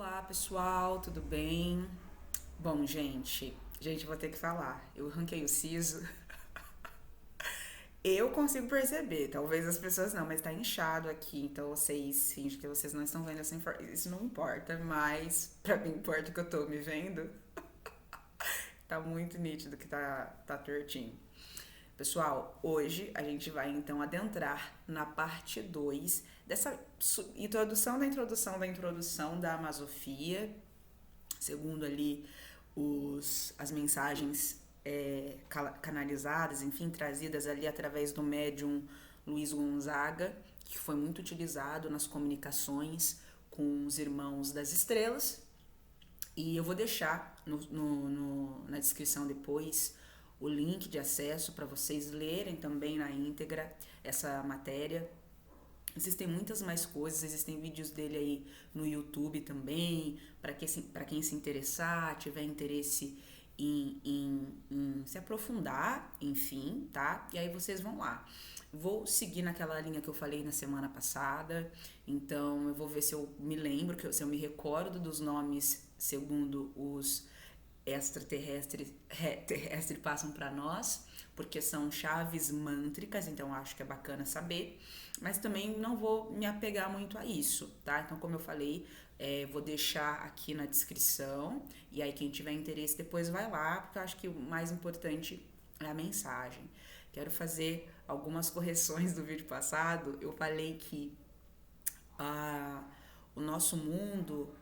Olá, pessoal, tudo bem? Bom, gente, vou ter que falar. Eu ranquei o siso. Eu consigo perceber, talvez as pessoas não, mas tá inchado aqui, então vocês fingem que vocês não estão vendo essa informação. Isso não importa, mas pra mim importa que eu tô me vendo. Tá muito nítido que tá tortinho. Pessoal, hoje a gente vai então adentrar na parte 2 dessa introdução da Amazofia, segundo ali as mensagens canalizadas, enfim, trazidas ali através do médium Luiz Gonzaga, que foi muito utilizado nas comunicações com os irmãos das estrelas. E eu vou deixar na descrição depois o link de acesso para vocês lerem também na íntegra essa matéria. Existem muitas mais coisas, existem vídeos dele aí no YouTube também, para quem se interessar, tiver interesse em se aprofundar, enfim, tá? E aí vocês vão lá. Vou seguir naquela linha que eu falei na semana passada, então eu vou ver se eu me lembro, se eu me recordo dos nomes segundo os terrestres passam para nós, porque são chaves mântricas, então acho que é bacana saber, mas também não vou me apegar muito a isso, tá? Então, como eu falei, vou deixar aqui na descrição, e aí quem tiver interesse depois vai lá, porque eu acho que o mais importante é a mensagem. Quero fazer algumas correções do vídeo passado. Eu falei que o nosso mundo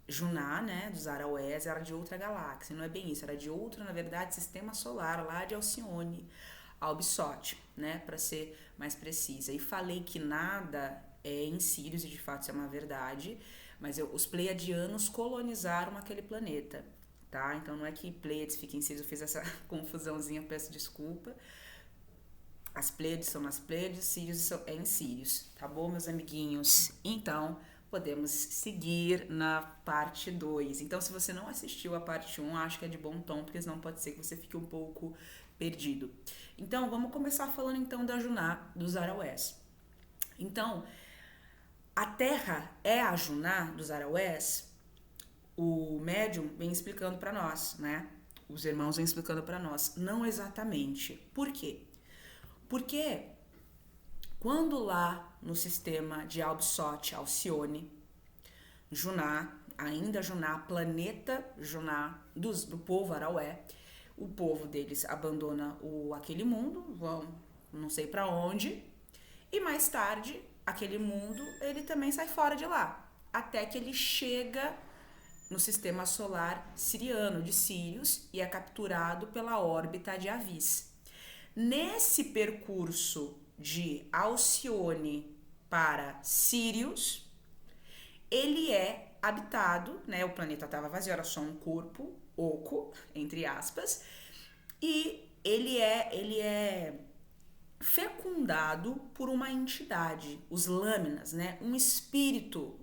Juná, né, dos Araués, era de outra galáxia, não é bem isso, era de outro, na verdade, sistema solar, lá de Alcione, Albissote, né, para ser mais precisa. E falei que nada é em Sírios, e de fato isso é uma verdade, mas os pleiadianos colonizaram aquele planeta, tá? Então não é que Pleiades fica em Sírios, eu fiz essa confusãozinha, peço desculpa. As Pleiades são nas Pleiades, Sírios é em Sírios, tá bom, meus amiguinhos? Então, podemos seguir na parte 2. Então, se você não assistiu a parte 1, acho que é de bom tom, porque senão pode ser que você fique um pouco perdido. Então, vamos começar falando então da Juná dos Araués. Então, a Terra é a Juná dos Araués? O médium vem explicando para nós, né? Os irmãos vêm explicando para nós. Não exatamente. Por quê? Porque quando lá no sistema de Albissote, Alcione, Juná, ainda Juná, planeta Juná do povo Araué, o povo deles abandona aquele mundo, vão não sei para onde, e mais tarde aquele mundo ele também sai fora de lá, até que ele chega no sistema solar siriano de Sírios e é capturado pela órbita de Avis. Nesse percurso de Alcione para Sírios, ele é habitado, né? O planeta estava vazio, era só um corpo oco, entre aspas, e ele é fecundado por uma entidade, os lâminas, né? Um espírito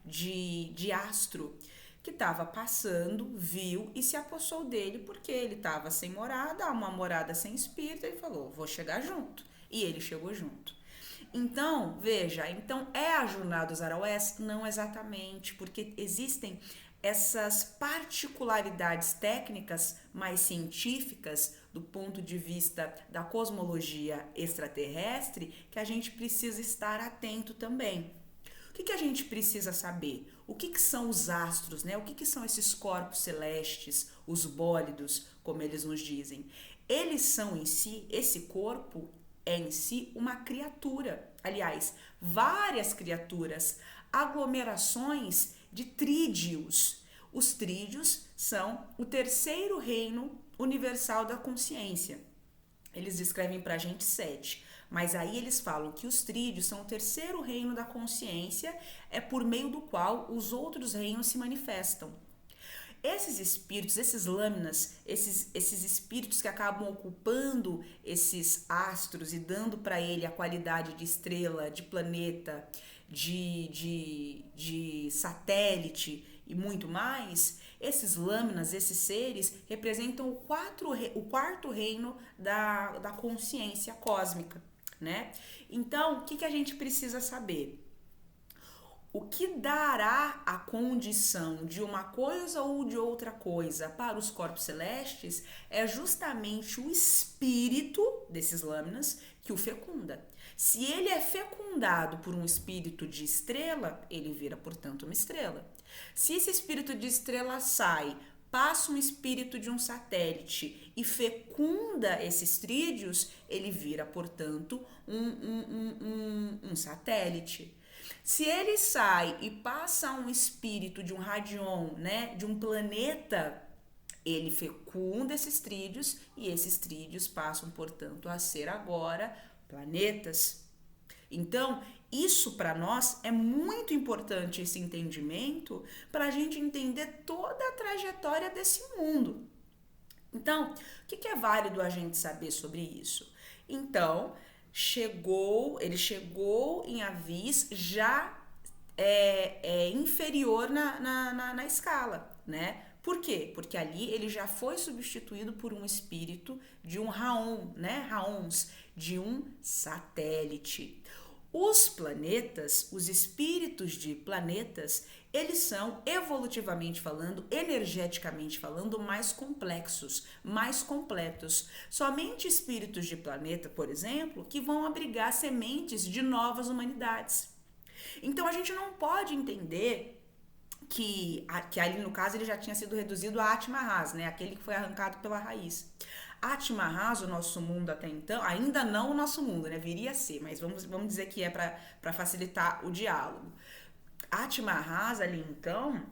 de astro que estava passando, viu e se apossou dele porque ele estava sem morada, uma morada sem espírito, e falou, vou chegar junto. E ele chegou junto. Então, veja, então é a jornada dos Araués? Não exatamente, porque existem essas particularidades técnicas mais científicas do ponto de vista da cosmologia extraterrestre que a gente precisa estar atento também. O que a gente precisa saber? O que são os astros, né? O que são esses corpos celestes, os bólidos, como eles nos dizem? Eles são em si, esse corpo é em si uma criatura. Aliás, várias criaturas, aglomerações de trídeos. Os trídeos são o terceiro reino universal da consciência. Eles descrevem pra gente 7. Mas aí eles falam que os trídeos são o terceiro reino da consciência, é por meio do qual os outros reinos se manifestam. Esses espíritos, esses lâminas, esses espíritos que acabam ocupando esses astros e dando para ele a qualidade de estrela, de planeta, de satélite e muito mais, esses lâminas, esses seres, representam o quarto reino da consciência cósmica, né? Então, o que a gente precisa saber? O que dará a condição de uma coisa ou de outra coisa para os corpos celestes é justamente o espírito desses lâminas que o fecunda. Se ele é fecundado por um espírito de estrela, ele vira, portanto, uma estrela. Se esse espírito de estrela sai, passa um espírito de um satélite e fecunda esses trídeos, ele vira, portanto, um satélite. Se ele sai e passa um espírito de um radion, né, de um planeta, ele fecunda esses trídeos e esses trídeos passam, portanto, a ser agora planetas. Então, isso para nós é muito importante, esse entendimento, para a gente entender toda a trajetória desse mundo. Então, o que é válido a gente saber sobre isso? Então, ele chegou em Avis já inferior na escala, né? Por quê? Porque ali ele já foi substituído por um espírito de um Raon, né? Raons, de um satélite. Os planetas, os espíritos de planetas, eles são, evolutivamente falando, energeticamente falando, mais complexos, mais completos. Somente espíritos de planeta, por exemplo, que vão abrigar sementes de novas humanidades. Então a gente não pode entender que ali no caso ele já tinha sido reduzido a Atma-Ras, né? Aquele que foi arrancado pela raiz. Atma-Ras, o nosso mundo até então, ainda não o nosso mundo, né? Viria a ser, mas vamos dizer que é para facilitar o diálogo. Atma-Ras ali então,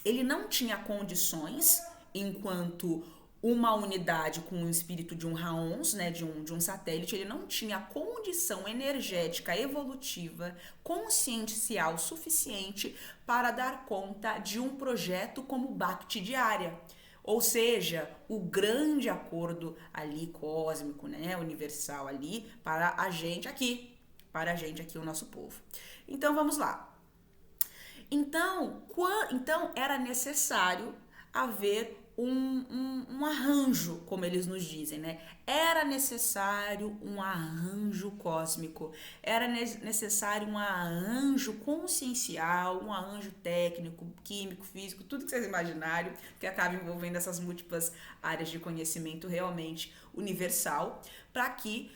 ele não tinha condições enquanto uma unidade com o espírito de um Raons, né, de um satélite, ele não tinha condição energética, evolutiva, consciencial suficiente para dar conta de um projeto como o Bhakti Diária. Ou seja, o grande acordo ali cósmico, né, universal ali, para a gente aqui, o nosso povo. Então vamos lá. Então era necessário haver um arranjo, como eles nos dizem, né? Era necessário um arranjo cósmico, era necessário um arranjo consciencial, um arranjo técnico, químico, físico, tudo que vocês imaginarem, que acaba envolvendo essas múltiplas áreas de conhecimento realmente universal, para que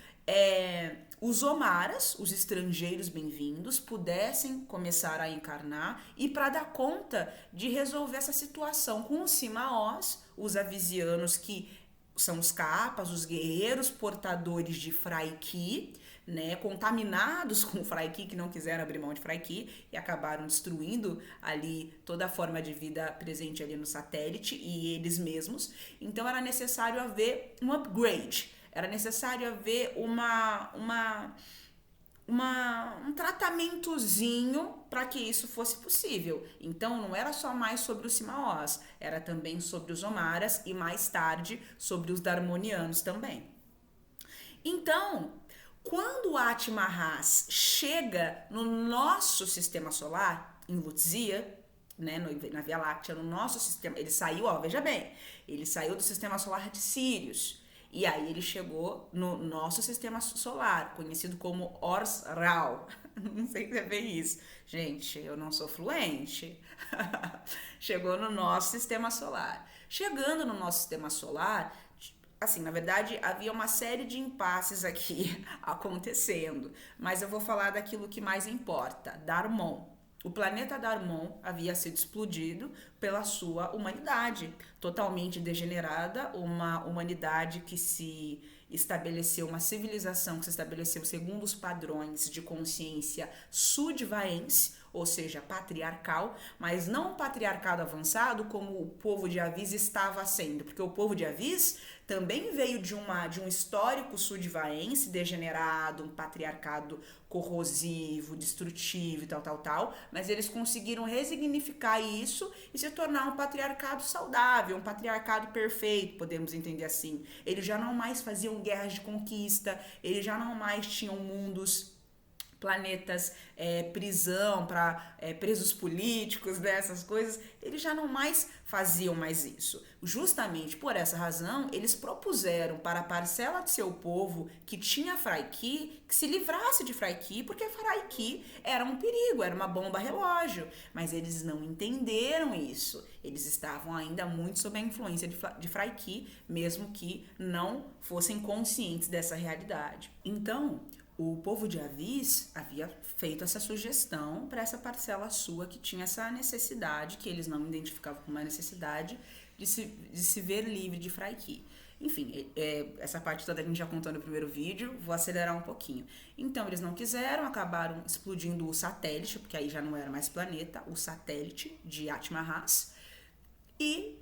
os Omaras, os estrangeiros bem-vindos, pudessem começar a encarnar e para dar conta de resolver essa situação com os Simaós, os avisianos, que são os capas, os guerreiros portadores de Fraiki, né, contaminados com o Fraiki, que não quiseram abrir mão de Fraiki e acabaram destruindo ali toda a forma de vida presente ali no satélite e eles mesmos. Então era necessário haver um upgrade. Era necessário haver um tratamentozinho para que isso fosse possível. Então, não era só mais sobre os Simaós, era também sobre os Omaras e mais tarde sobre os Darmonianos também. Então, quando o Atma-Ras chega no nosso sistema solar, em Lutzia, né, na Via Láctea, no nosso sistema, ele saiu, veja bem, ele saiu do sistema solar de Sírius. E aí ele chegou no nosso sistema solar, conhecido como Ors-Rau. Não sei se é bem isso. Gente, eu não sou fluente. Chegou no nosso sistema solar. Chegando no nosso sistema solar, assim, na verdade, havia uma série de impasses aqui acontecendo. Mas eu vou falar daquilo que mais importa, Darmon. O planeta Darmon havia sido explodido pela sua humanidade, totalmente degenerada, uma humanidade que se estabeleceu, uma civilização que se estabeleceu segundo os padrões de consciência sudvaense, ou seja, patriarcal, mas não um patriarcado avançado como o povo de Avis estava sendo, porque o povo de Avis também veio de um histórico sudvaense degenerado, um patriarcado corrosivo, destrutivo e tal, mas eles conseguiram resignificar isso e se tornar um patriarcado saudável, um patriarcado perfeito, podemos entender assim. Eles já não mais faziam guerras de conquista, eles já não mais tinham mundos planetas prisão para presos políticos, né, essas coisas, eles já não mais faziam mais isso. Justamente por essa razão, eles propuseram para a parcela de seu povo que tinha Freiki, que se livrasse de Freiki, porque Freiki era um perigo, era uma bomba relógio. Mas eles não entenderam isso. Eles estavam ainda muito sob a influência de Freiki, mesmo que não fossem conscientes dessa realidade. Então, o povo de Avis havia feito essa sugestão para essa parcela sua que tinha essa necessidade, que eles não identificavam como uma necessidade, de se ver livre de Freiki. Enfim, essa parte toda a gente já contou no primeiro vídeo, vou acelerar um pouquinho. Então, eles não quiseram, acabaram explodindo o satélite, porque aí já não era mais planeta, o satélite de Atma-Ras, e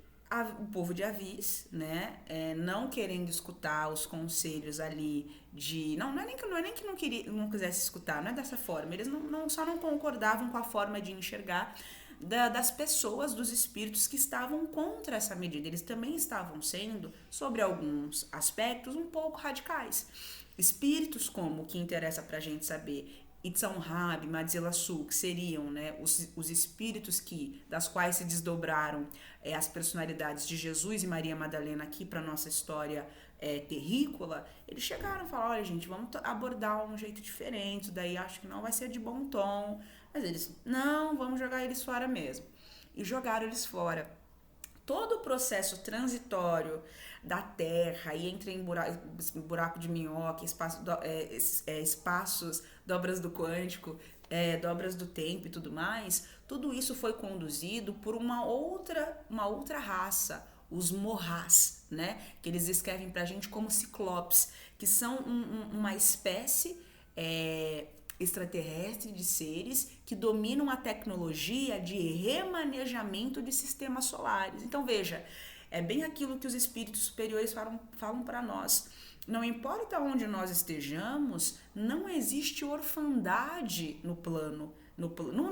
o povo de Avis, né, não querendo escutar os conselhos ali de... Não é nem que não quisesse escutar, não é dessa forma. Eles só não concordavam com a forma de enxergar das pessoas, dos espíritos que estavam contra essa medida. Eles também estavam sendo, sobre alguns aspectos, um pouco radicais. Espíritos como, o que interessa pra gente saber, Itzan Rabi, Madzelassu, que seriam, né, os espíritos das quais se desdobraram as personalidades de Jesus e Maria Madalena aqui para nossa história terrícola, eles chegaram e falaram, olha gente, vamos abordar um jeito diferente, isso daí acho que não vai ser de bom tom, mas eles, não, vamos jogar eles fora mesmo. E jogaram eles fora. Todo o processo transitório da Terra e entra em buraco de minhoca, espaços, dobras do quântico, dobras do tempo e tudo mais, tudo isso foi conduzido por uma outra raça, os Morrás, né? Que eles escrevem pra gente como ciclopes, que são uma espécie extraterrestre de seres que dominam a tecnologia de remanejamento de sistemas solares. Então veja, é bem aquilo que os espíritos superiores falam para nós. Não importa onde nós estejamos, não existe orfandade no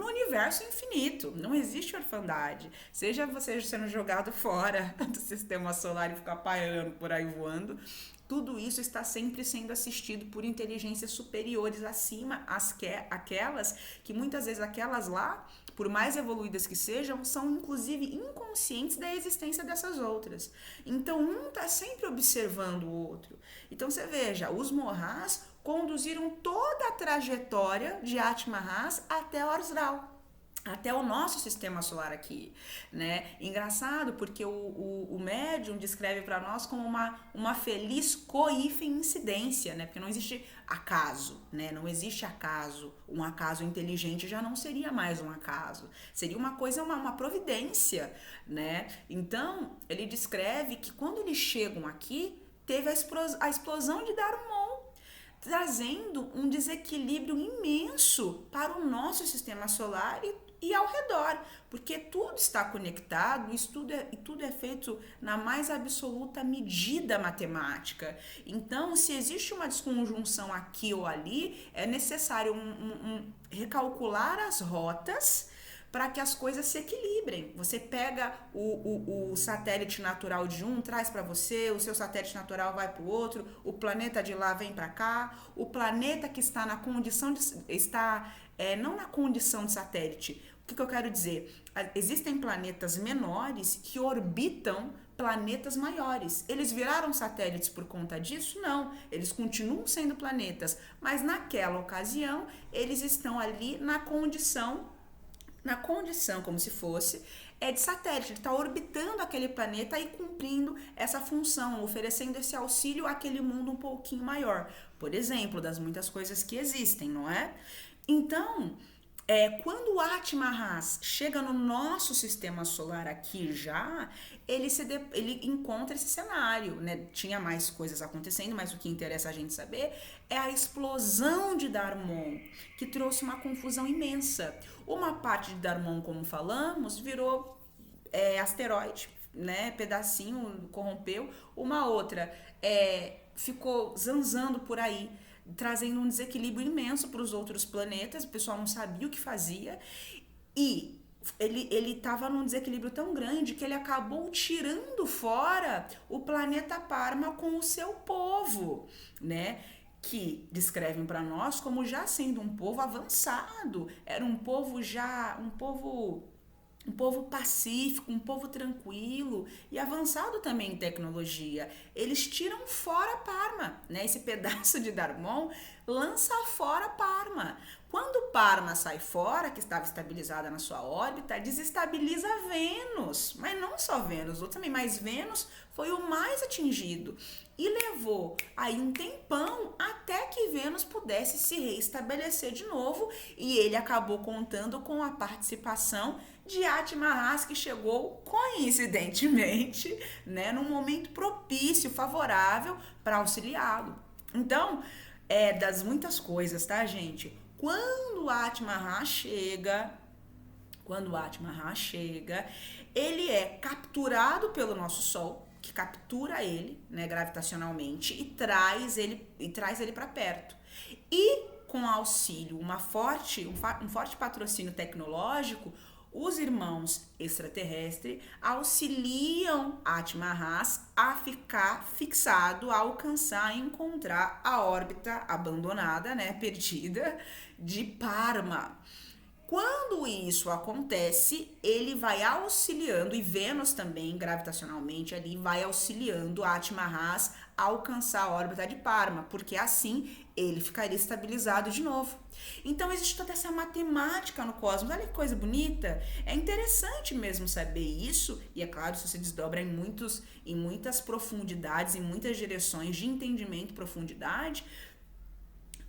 universo infinito, não existe orfandade. Seja você sendo jogado fora do sistema solar e ficar pairando por aí voando, tudo isso está sempre sendo assistido por inteligências superiores acima, aquelas que muitas vezes aquelas lá, por mais evoluídas que sejam, são inclusive inconscientes da existência dessas outras. Então um está sempre observando o outro. Então você veja, os Morrás conduziram toda a trajetória de Atma-Ras até Orzral, até o nosso sistema solar aqui, né? Engraçado porque o médium descreve para nós como uma feliz coincidência, né? Porque não existe acaso, né? Não existe acaso. Um acaso inteligente já não seria mais um acaso. Seria uma coisa, uma providência, né? Então, ele descreve que quando eles chegam aqui, teve a explosão de Darumon, trazendo um desequilíbrio imenso para o nosso sistema solar e ao redor, porque tudo está conectado, tudo é feito na mais absoluta medida matemática. Então, se existe uma desconjunção aqui ou ali, é necessário recalcular as rotas para que as coisas se equilibrem. Você pega o satélite natural de um, traz para você, o seu satélite natural vai para o outro, o planeta de lá vem para cá, o planeta que está na condição não na condição de satélite. O que eu quero dizer? Existem planetas menores que orbitam planetas maiores. Eles viraram satélites por conta disso? Não. Eles continuam sendo planetas, mas naquela ocasião eles estão ali na condição como se fosse de satélite. Ele está orbitando aquele planeta e cumprindo essa função, oferecendo esse auxílio àquele mundo um pouquinho maior. Por exemplo, das muitas coisas que existem, não é? Então, quando o Atma-Ras chega no nosso sistema solar aqui já, ele encontra esse cenário, né? Tinha mais coisas acontecendo, mas o que interessa a gente saber é a explosão de Darumon, que trouxe uma confusão imensa. Uma parte de Darumon, como falamos, virou asteroide, né? Pedacinho corrompeu. Uma outra ficou zanzando por aí, trazendo um desequilíbrio imenso para os outros planetas. O pessoal não sabia o que fazia e ele estava num desequilíbrio tão grande que ele acabou tirando fora o planeta Parma com o seu povo, né? que descrevem para nós como já sendo um povo avançado, era um povo um povo pacífico, um povo tranquilo e avançado também em tecnologia. Eles tiram fora Parma, né? Esse pedaço de Darmon lança fora Parma. Quando Parma sai fora, que estava estabilizada na sua órbita, desestabiliza Vênus. Mas não só Vênus, outro também, mas Vênus foi o mais atingido. E levou aí um tempão até que Vênus pudesse se reestabelecer de novo. E ele acabou contando com a participação de Ati-Mahas, que chegou coincidentemente, né, num momento propício, favorável para auxiliá-lo. Então, das muitas coisas, tá, gente? Quando Ati-Mahas chega, ele é capturado pelo nosso Sol, que captura ele, né, gravitacionalmente e traz ele para perto. E com auxílio, um forte patrocínio tecnológico, os irmãos extraterrestres auxiliam Ati-Mahas a ficar fixado, a alcançar e encontrar a órbita abandonada, né, perdida, de Parma. Quando isso acontece, ele vai auxiliando, e Vênus também, gravitacionalmente ali, vai auxiliando Ati-Mahas a alcançar a órbita de Parma, porque assim ele ficaria estabilizado de novo. Então existe toda essa matemática no cosmos, olha que coisa bonita, é interessante mesmo saber isso, e é claro, isso se desdobra em muitas profundidades, em muitas direções de entendimento e profundidade,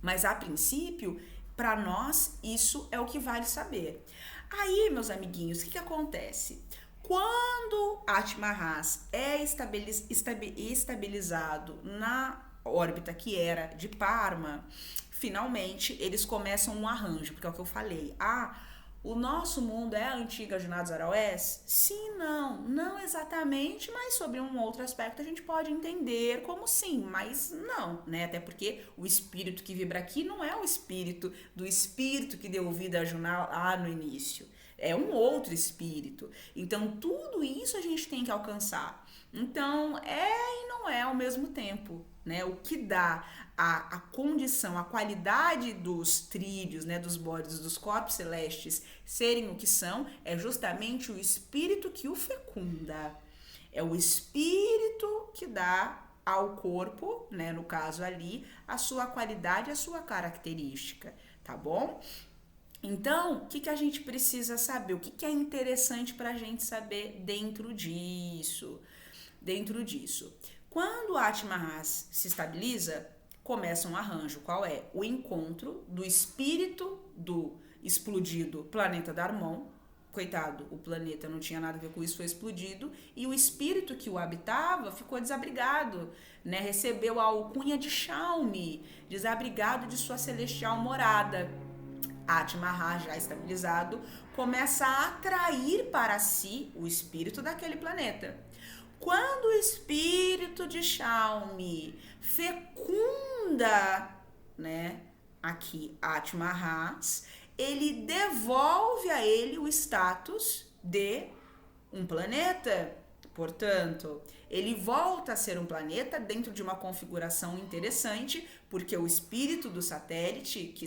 mas a princípio, para nós, isso é o que vale saber. Aí, meus amiguinhos, o que acontece? Quando Ati-Mahas é estabilizado na órbita que era de Parma, finalmente eles começam um arranjo, porque é o que eu falei. O nosso mundo é a antiga Jornada dos Araúés? Sim, não exatamente, mas sobre um outro aspecto a gente pode entender como sim, mas não, né? Até porque o espírito que vibra aqui não é o espírito do espírito que deu vida a Juná lá no início. É um outro espírito. Então, tudo isso a gente tem que alcançar. Então, e não é ao mesmo tempo, né? O que dá a condição, a qualidade dos trídeos, né, dos bódios, dos corpos celestes serem o que são, é justamente o espírito que o fecunda. É o espírito que dá ao corpo, né, no caso ali, a sua qualidade, a sua característica, tá bom? Então, o que a gente precisa saber? O que é interessante para a gente saber dentro disso? Quando Ati-Mahas se estabiliza, começa um arranjo. Qual é? O encontro do espírito do explodido planeta Darmon. Coitado, o planeta não tinha nada a ver com isso, foi explodido. E o espírito que o habitava ficou desabrigado, né? Recebeu a alcunha de Xiaomi, desabrigado de sua celestial morada. Ati-Mahas, já estabilizado, começa a atrair para si o espírito daquele planeta. Quando o espírito de Xiaomi fecunda, né, aqui Ati-Mahas, ele devolve a ele o status de um planeta. Portanto, ele volta a ser um planeta dentro de uma configuração interessante, porque o espírito do satélite que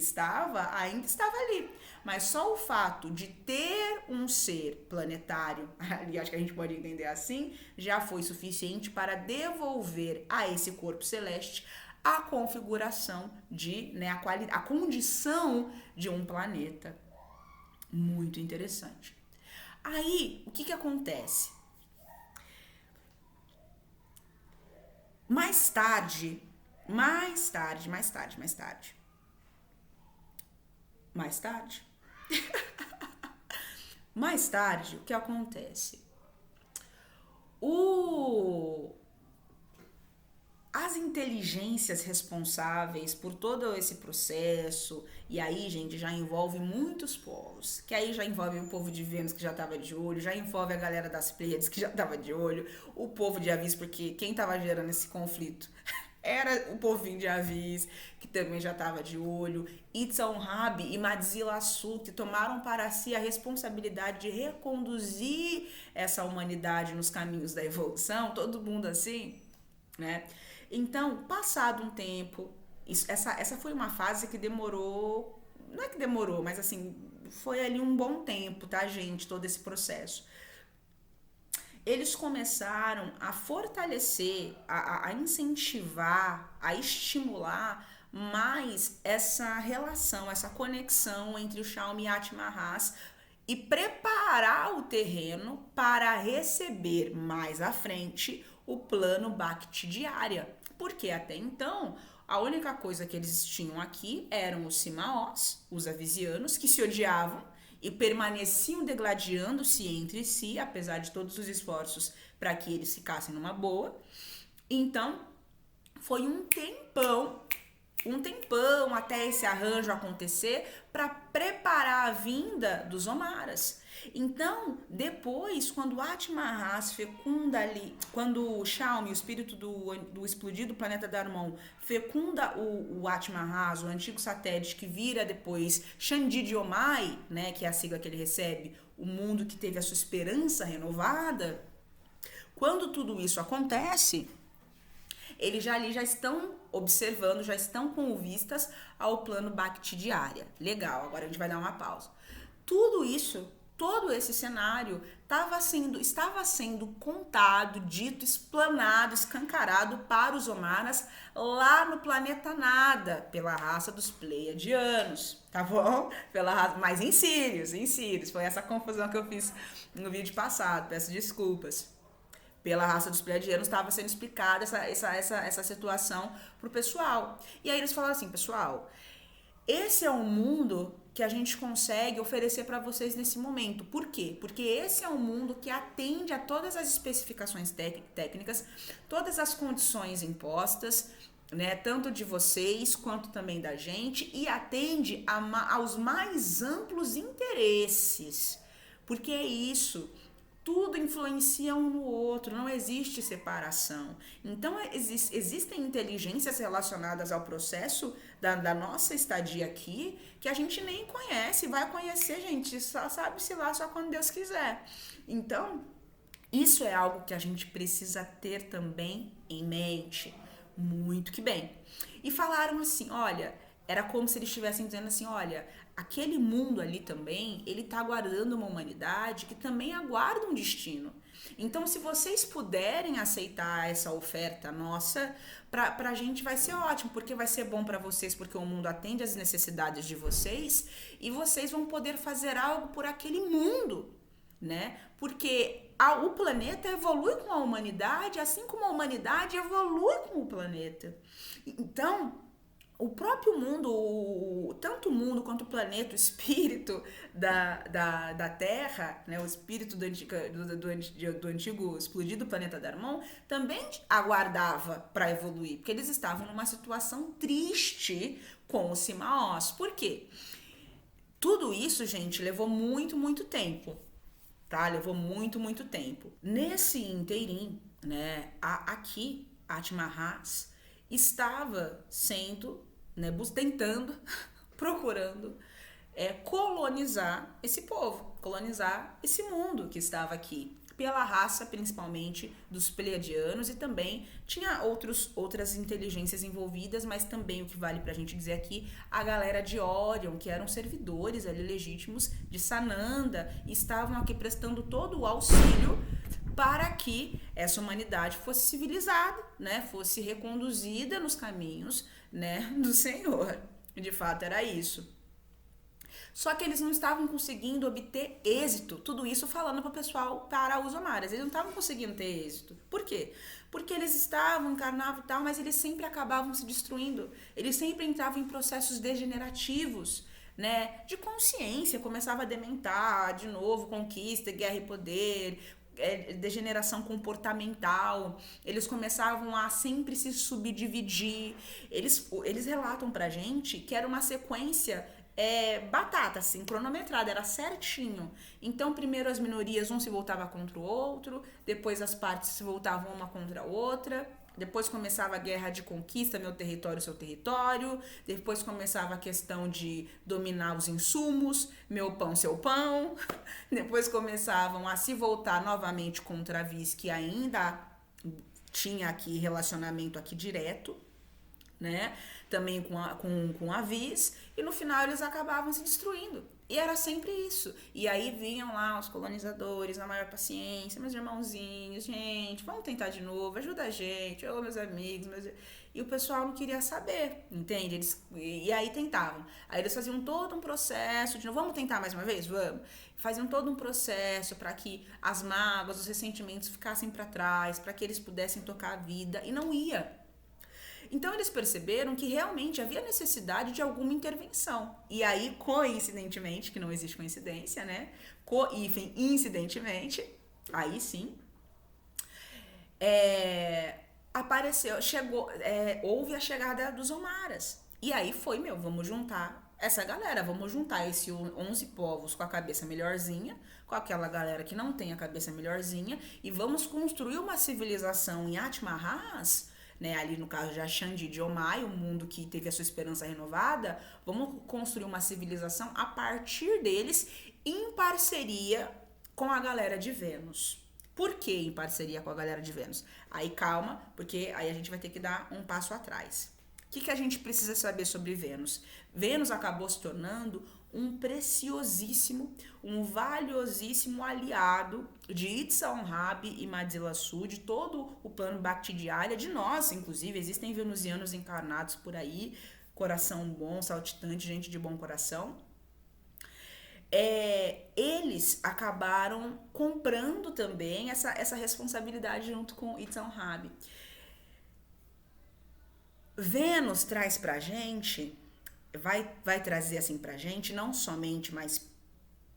ainda estava ali. Mas só o fato de ter um ser planetário, ali acho que a gente pode entender assim, já foi suficiente para devolver a esse corpo celeste a configuração né, a condição de um planeta. Muito interessante. Aí, o que acontece? Mais tarde, o que acontece? As inteligências responsáveis por todo esse processo, e aí, gente, já envolve muitos povos, que aí já envolve o povo de Vênus, que já estava de olho, já envolve a galera das Pleiades, que já estava de olho, o povo de Avis, porque quem estava gerando esse conflito era o povinho de Avis, que também já estava de olho, Itzon-Rabi e Madzila-Su, que tomaram para si a responsabilidade de reconduzir essa humanidade nos caminhos da evolução, todo mundo assim, né? Então, passado um tempo, essa foi uma fase que demorou, não é que demorou, mas assim, foi ali um bom tempo, tá, gente? Todo esse processo. Eles começaram a fortalecer, a incentivar, a estimular mais essa relação, essa conexão entre o Xiaomi e Atma-Has e preparar o terreno para receber mais à frente o plano Bhakti diária. Porque até então, a única coisa que eles tinham aqui eram os Simaós, os avisianos, que se odiavam e permaneciam degladiando-se entre si, apesar de todos os esforços para que eles ficassem numa boa. Então, foi um tempão até esse arranjo acontecer para preparar a vinda dos Omaras. Então, depois, quando Atma-Has fecunda ali, quando o Xiaomi, o espírito do explodido planeta Darmon, fecunda o Atma-Has, o antigo satélite que vira depois Chandidiyomai, né, que é a sigla que ele recebe, o mundo que teve a sua esperança renovada, quando tudo isso acontece, eles já ali já estão observando, já estão com vistas ao plano Bhakti diária. Legal, agora a gente vai dar uma pausa. Tudo isso, todo esse cenário estava sendo contado, dito, explanado, escancarado para os Omaras lá no planeta Nada, pela raça dos Pleiadianos, tá bom? Pela raça, mas em Sirius. Foi essa confusão que eu fiz no vídeo passado, peço desculpas. Pela raça dos Pleiadianos estava sendo explicada essa situação pro pessoal. E aí eles falaram assim, pessoal, esse é um mundo que a gente consegue oferecer para vocês nesse momento. Por quê? Porque esse é um mundo que atende a todas as especificações técnicas, todas as condições impostas, né, tanto de vocês quanto também da gente, e atende aos mais amplos interesses. Porque é isso. Tudo influencia um no outro, não existe separação. Então, existem inteligências relacionadas ao processo da nossa estadia aqui que a gente nem conhece, vai conhecer, gente, só sabe-se lá, só quando Deus quiser. Então, isso é algo que a gente precisa ter também em mente. Muito que bem. E falaram assim, olha, era como se eles estivessem dizendo assim, olha, aquele mundo ali também, ele tá aguardando uma humanidade que também aguarda um destino. Então, se vocês puderem aceitar essa oferta nossa, pra gente vai ser ótimo, porque vai ser bom para vocês, porque o mundo atende às necessidades de vocês e vocês vão poder fazer algo por aquele mundo, né? Porque o planeta evolui com a humanidade, assim como a humanidade evolui com o planeta. Então, o próprio mundo, tanto o mundo quanto o planeta, o espírito da Terra, né, o espírito do antigo explodido planeta Darmon, também aguardava para evoluir, porque eles estavam numa situação triste com os Simaós. Por quê? Tudo isso, gente, levou muito tempo, tá? Levou muito tempo. Nesse inteirinho, né, aqui, Atma-Has estava sendo, né, tentando, procurando colonizar esse povo, colonizar esse mundo que estava aqui, pela raça principalmente dos Pleiadianos, e também tinha outras inteligências envolvidas, mas também o que vale pra gente dizer aqui, a galera de Orion, que eram servidores ali legítimos de Sananda, estavam aqui prestando todo o auxílio para que essa humanidade fosse civilizada, né, fosse reconduzida nos caminhos, né, do Senhor. De fato era isso. Só que eles não estavam conseguindo obter êxito. Tudo isso falando para o pessoal, para os Omaras. Eles não estavam conseguindo ter êxito. Por quê? Porque eles estavam, encarnavam e tal, mas eles sempre acabavam se destruindo. Eles sempre entravam em processos degenerativos, né? De consciência, começava a dementar de novo, conquista, guerra e poder, degeneração comportamental, eles começavam a sempre se subdividir. Eles relatam pra gente que era uma sequência batata, assim, cronometrada, era certinho. Então, primeiro as minorias, um se voltava contra o outro, depois as partes se voltavam uma contra a outra, depois começava a guerra de conquista, meu território, seu território, depois começava a questão de dominar os insumos, meu pão, seu pão, depois começavam a se voltar novamente contra a Vis, que ainda tinha aqui relacionamento aqui direto, né? Também com avis, e no final eles acabavam se destruindo. E era sempre isso. E aí vinham lá os colonizadores, na maior paciência, meus irmãozinhos, gente, vamos tentar de novo, ajuda a gente, ô meus amigos, E o pessoal não queria saber, entende? E aí tentavam. Aí eles faziam todo um processo de novo, vamos tentar mais uma vez? Vamos. Faziam todo um processo para que as mágoas, os ressentimentos ficassem para trás, para que eles pudessem tocar a vida, e não ia. Então eles perceberam que realmente havia necessidade de alguma intervenção. E aí, coincidentemente, que não existe coincidência, né? Incidentemente, aí sim, houve a chegada dos Omaras. E aí foi, vamos juntar essa galera, vamos juntar esses 11 povos com a cabeça melhorzinha, com aquela galera que não tem a cabeça melhorzinha, e vamos construir uma civilização em Atmarraz, né, ali no caso de Xandi de Omai, o mundo que teve a sua esperança renovada, vamos construir uma civilização a partir deles, em parceria com a galera de Vênus. Por que em parceria com a galera de Vênus? Aí calma, porque aí a gente vai ter que dar um passo atrás. O que a gente precisa saber sobre Vênus? Vênus acabou se tornando um preciosíssimo, um valiosíssimo aliado de Itzalhab e Madzilasu, de todo o plano Bhaktidhyaya, de nós, inclusive, existem venusianos encarnados por aí, coração bom, saltitante, gente de bom coração. Eles acabaram comprando também essa responsabilidade junto com Itzalhab. Vênus traz pra gente, vai trazer assim pra gente, não somente, mas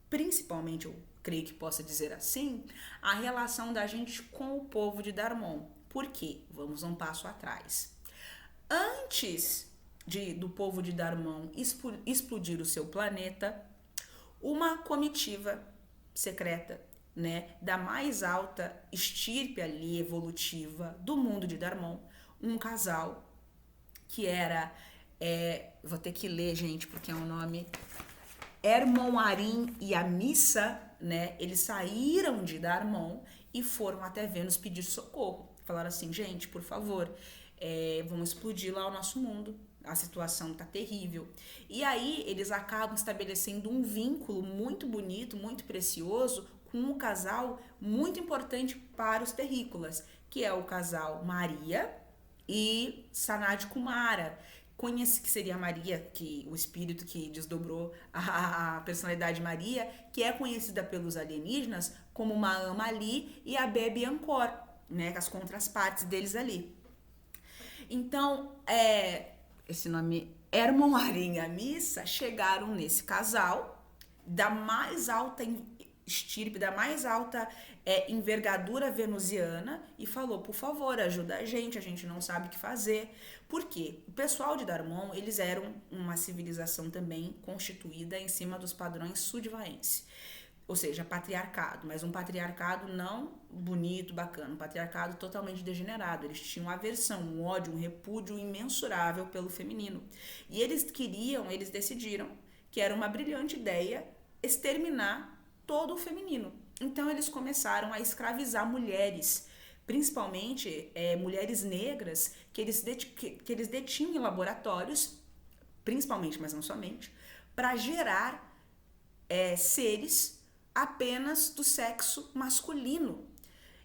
principalmente, eu creio que possa dizer assim, a relação da gente com o povo de Dharmon. Por quê? Vamos um passo atrás. Antes do povo de Dharmon explodir o seu planeta, uma comitiva secreta, né, da mais alta estirpe ali evolutiva do mundo de Dharmon, um casal que era, vou ter que ler, gente, porque é um nome, Hermonharim e Amissa, né, eles saíram de Dharmon e foram até Vênus pedir socorro. Falaram assim, gente, por favor, vamos explodir lá o nosso mundo. A situação tá terrível. E aí eles acabam estabelecendo um vínculo muito bonito, muito precioso, com um casal muito importante para os terrícolas, que é o casal Maria e Sanad Kumara. Conhece que seria Maria, que o espírito que desdobrou a personalidade Maria, que é conhecida pelos alienígenas como Mahama Ali e a Bebe Ancor, né, as contrapartes deles ali. Então, esse nome, Hermonharim e Amissa, chegaram nesse casal da mais alta estirpe, da mais alta envergadura venusiana e falou, por favor, ajuda a gente não sabe o que fazer. Por quê? O pessoal de Dharmon, eles eram uma civilização também constituída em cima dos padrões sudvaense. Ou seja, patriarcado, mas um patriarcado não bonito, bacana, um patriarcado totalmente degenerado. Eles tinham aversão, um ódio, um repúdio imensurável pelo feminino. E eles decidiram que era uma brilhante ideia exterminar todo o feminino. Então eles começaram a escravizar mulheres, principalmente mulheres negras, que eles detinham em laboratórios, principalmente, mas não somente, para gerar seres apenas do sexo masculino.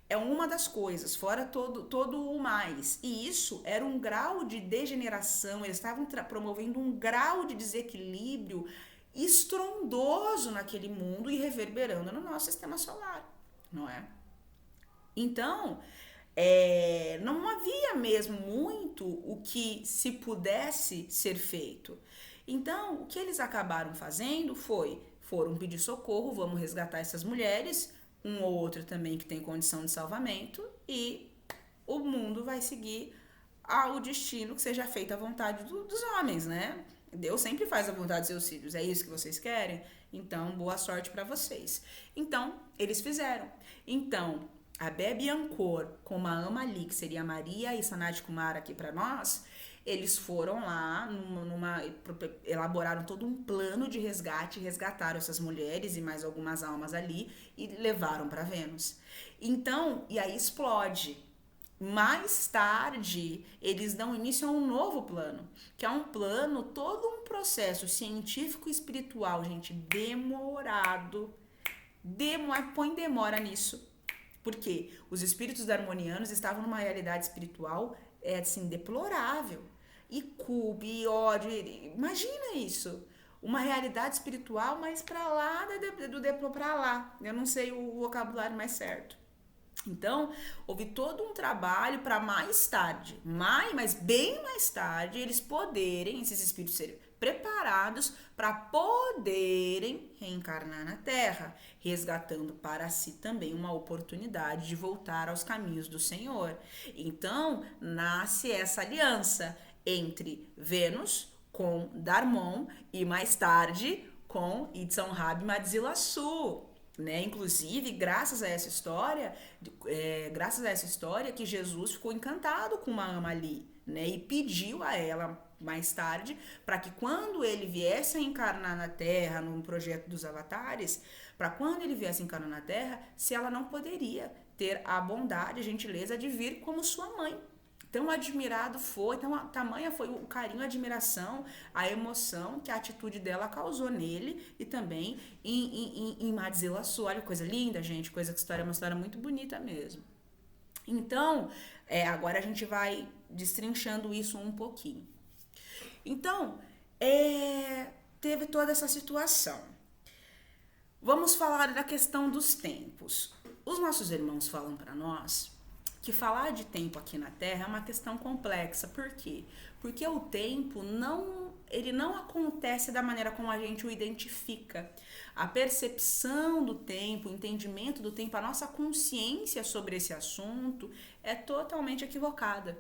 É uma das coisas, fora todo o mais. E isso era um grau de degeneração, eles estavam promovendo um grau de desequilíbrio estrondoso naquele mundo e reverberando no nosso sistema solar, não é? Então, não havia mesmo muito o que se pudesse ser feito. Então, o que eles acabaram fazendo foram pedir socorro, vamos resgatar essas mulheres, um ou outro também que tem condição de salvamento, e o mundo vai seguir ao destino que seja feita a vontade dos homens, né? Deus sempre faz a vontade dos seus filhos, é isso que vocês querem? Então, boa sorte para vocês. Então, eles fizeram. Então, a Bebe Ancor com Mahama Ali, que seria Maria e Sanad Kumara aqui para nós, eles foram lá, elaboraram todo um plano de resgate, resgataram essas mulheres e mais algumas almas ali e levaram para Vênus. Então, e aí explode. Mais tarde, eles dão início a um novo plano, que é um plano, todo um processo científico e espiritual, gente, demorado. Põe demora nisso. Porque os espíritos darmonianos estavam numa realidade espiritual, assim, deplorável. E culpa, e ódio, imagina isso. Uma realidade espiritual, mas pra lá, do deplo pra lá. Eu não sei o vocabulário mais certo. Então, houve todo um trabalho para mais tarde, mas bem mais tarde, eles poderem, esses espíritos serem preparados para poderem reencarnar na Terra, resgatando para si também uma oportunidade de voltar aos caminhos do Senhor. Então, nasce essa aliança entre Vênus com Darmon e mais tarde com Itzon Rab Madzilasu. Né? Inclusive, graças a essa história, que Jesus ficou encantado com uma ama ali, né? E pediu a ela mais tarde para que quando ele viesse a encarnar na Terra, no projeto dos avatares, para quando ele viesse a encarnar na Terra, se ela não poderia ter a bondade, a gentileza de vir como sua mãe. Tão admirado foi, tamanha foi o carinho, a admiração, a emoção que a atitude dela causou nele e também em Madzilasu. Olha que coisa linda, gente, uma história muito bonita mesmo. Então, agora a gente vai destrinchando isso um pouquinho. Então, teve toda essa situação. Vamos falar da questão dos tempos. Os nossos irmãos falam para nós que falar de tempo aqui na Terra é uma questão complexa. Por quê? Porque o tempo ele não acontece da maneira como a gente o identifica. A percepção do tempo, o entendimento do tempo, a nossa consciência sobre esse assunto é totalmente equivocada.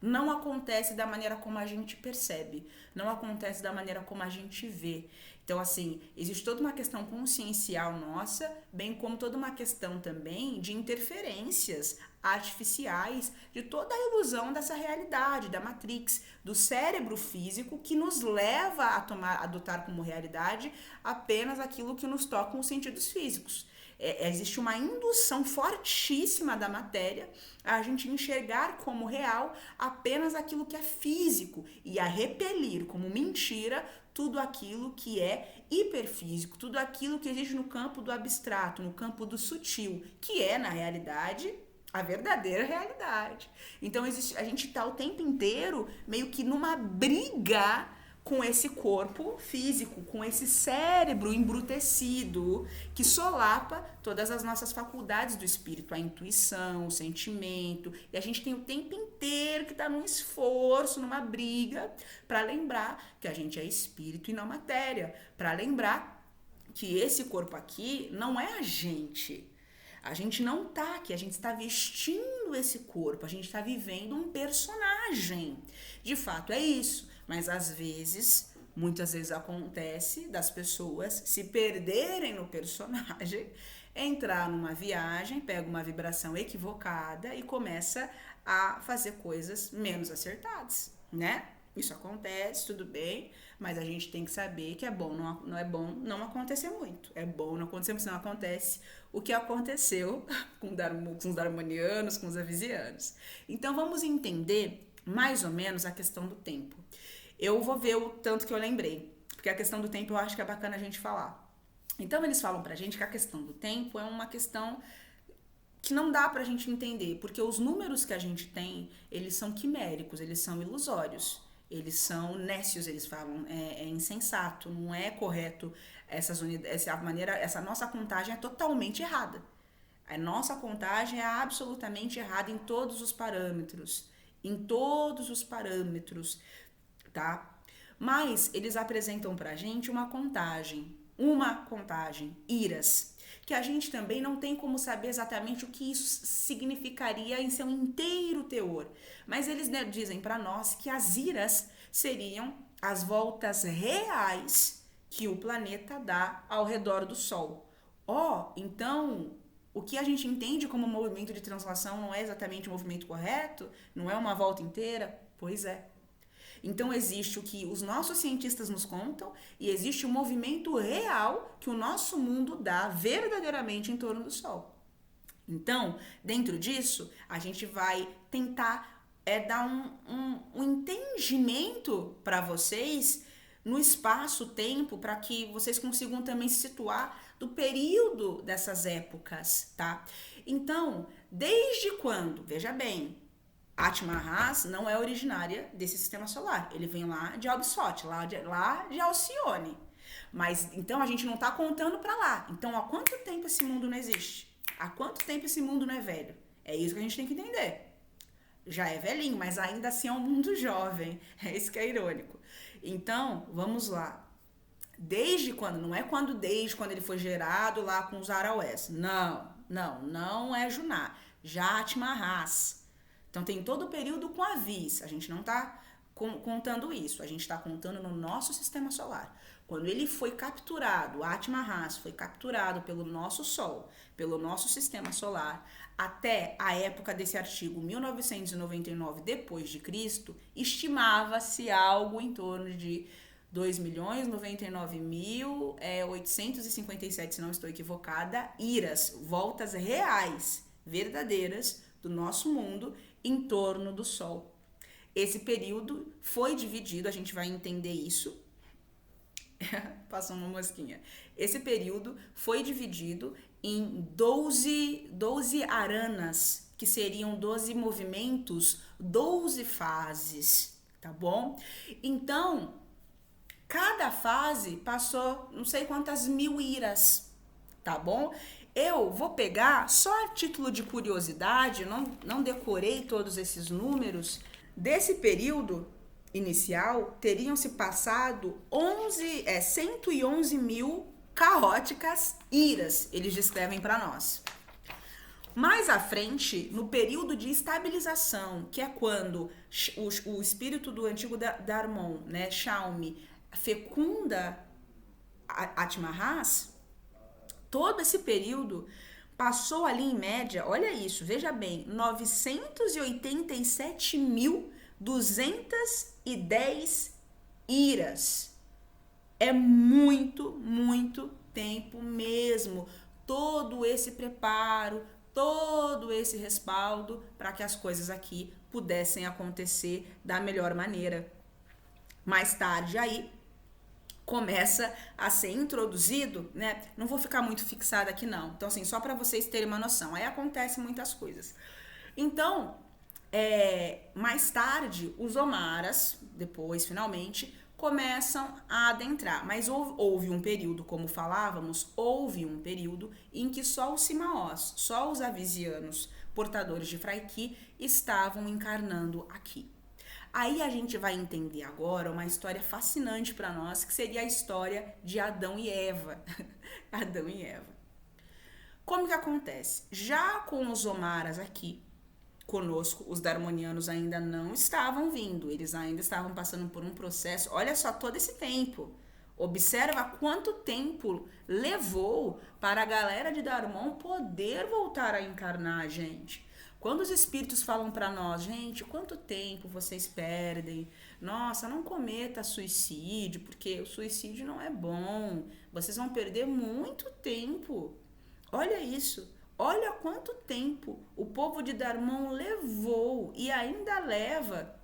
Não acontece da maneira como a gente percebe, não acontece da maneira como a gente vê. Então, assim, existe toda uma questão consciencial nossa, bem como toda uma questão também de interferências artificiais, de toda a ilusão dessa realidade, da Matrix, do cérebro físico que nos leva a adotar como realidade apenas aquilo que nos toca os sentidos físicos. Existe uma indução fortíssima da matéria a gente enxergar como real apenas aquilo que é físico e a repelir como mentira tudo aquilo que é hiperfísico, tudo aquilo que existe no campo do abstrato, no campo do sutil, que é, na realidade, a verdadeira realidade. Então, a gente está o tempo inteiro meio que numa briga com esse corpo físico, com esse cérebro embrutecido que solapa todas as nossas faculdades do espírito, a intuição, o sentimento, e a gente tem o tempo inteiro que está num esforço, numa briga, para lembrar que a gente é espírito e não matéria, para lembrar que esse corpo aqui não é a gente. A gente não tá aqui, a gente está vestindo esse corpo, a gente está vivendo um personagem. De fato, é isso. Mas às vezes, muitas vezes acontece das pessoas se perderem no personagem, entrar numa viagem, pega uma vibração equivocada e começa a fazer coisas menos acertadas, né? Isso acontece, tudo bem, mas a gente tem que saber que é bom, não é bom não acontecer muito. É bom não acontecer muito, senão acontece o que aconteceu com os darmonianos, com os avisianos. Então vamos entender mais ou menos a questão do tempo. Eu vou ver o tanto que eu lembrei, porque a questão do tempo eu acho que é bacana a gente falar. Então eles falam pra gente que a questão do tempo é uma questão que não dá pra gente entender, porque os números que a gente tem, eles são quiméricos, eles são ilusórios, eles são nécios, eles falam, é insensato, não é correto essas unidades, essa nossa contagem é totalmente errada. A nossa contagem é absolutamente errada em todos os parâmetros, tá? Mas eles apresentam pra gente uma contagem IRAS, que a gente também não tem como saber exatamente o que isso significaria em seu inteiro teor. Mas eles dizem para nós que as IRAS seriam as voltas reais que o planeta dá ao redor do Sol. Então, o que a gente entende como movimento de translação não é exatamente o movimento correto? Não é uma volta inteira? Pois é. Então existe o que os nossos cientistas nos contam e existe o movimento real que o nosso mundo dá verdadeiramente em torno do Sol. Então, dentro disso, a gente vai tentar dar um entendimento para vocês no espaço-tempo, para que vocês consigam também se situar do período dessas épocas, tá? Então, desde quando, veja bem, Atma-Has não é originária desse sistema solar, ele vem lá de Albisote, lá de Alcione. Mas então a gente não tá contando para lá. Então, há quanto tempo esse mundo não existe? Há quanto tempo esse mundo não é velho? É isso que a gente tem que entender. Já é velhinho, mas ainda assim é um mundo jovem. É isso que é irônico. Então, vamos lá. Desde quando? Não é desde quando ele foi gerado lá com os Araués. Não é Juná. Já Atma-Has. Então tem todo o período com Avis. A gente não está contando isso. A gente está contando no nosso sistema solar. Quando ele foi capturado, Atma-Has foi capturado pelo nosso Sol, pelo nosso sistema solar, até a época desse artigo 1999 depois de Cristo, estimava-se algo em torno de 2.099.857, se não estou equivocada, iras, voltas reais, verdadeiras do nosso mundo em torno do Sol. Esse período foi dividido, a gente vai entender isso. Passou uma mosquinha. Esse período foi dividido em 12 aranas, que seriam 12 movimentos, 12 fases, tá bom? Então, cada fase passou não sei quantas mil iras, tá bom? Eu vou pegar, só a título de curiosidade, não decorei todos esses números, desse período inicial, teriam se passado 111 mil caóticas iras, eles descrevem para nós. Mais à frente, no período de estabilização, que é quando o espírito do antigo Darmon, né, Xiaomi, fecunda Atma-Has, todo esse período passou ali em média, olha isso, veja bem, 987.210 iras. É muito tempo mesmo. Todo esse preparo, todo esse respaldo para que as coisas aqui pudessem acontecer da melhor maneira. Mais tarde aí começa a ser introduzido, né? Não vou ficar muito fixada aqui não. Então assim, só para vocês terem uma noção. Aí acontecem muitas coisas. Então, mais tarde, os Omaras, depois, finalmente, começam a adentrar. Mas houve um período, como falávamos, houve um período em que só os Simaós, só os avisianos, portadores de Fraiki, estavam encarnando aqui. Aí a gente vai entender agora uma história fascinante para nós, que seria a história de Adão e Eva. Adão e Eva. Como que acontece? Já com os Omaras aqui conosco, os darmonianos ainda não estavam vindo, eles ainda estavam passando por um processo. Olha só todo esse tempo. Observa quanto tempo levou para a galera de Darmon poder voltar a encarnar, gente. Quando os espíritos falam para nós, gente, quanto tempo vocês perdem? Nossa, não cometa suicídio, porque o suicídio não é bom. Vocês vão perder muito tempo. Olha isso. Olha quanto tempo o povo de Darmon levou e ainda leva.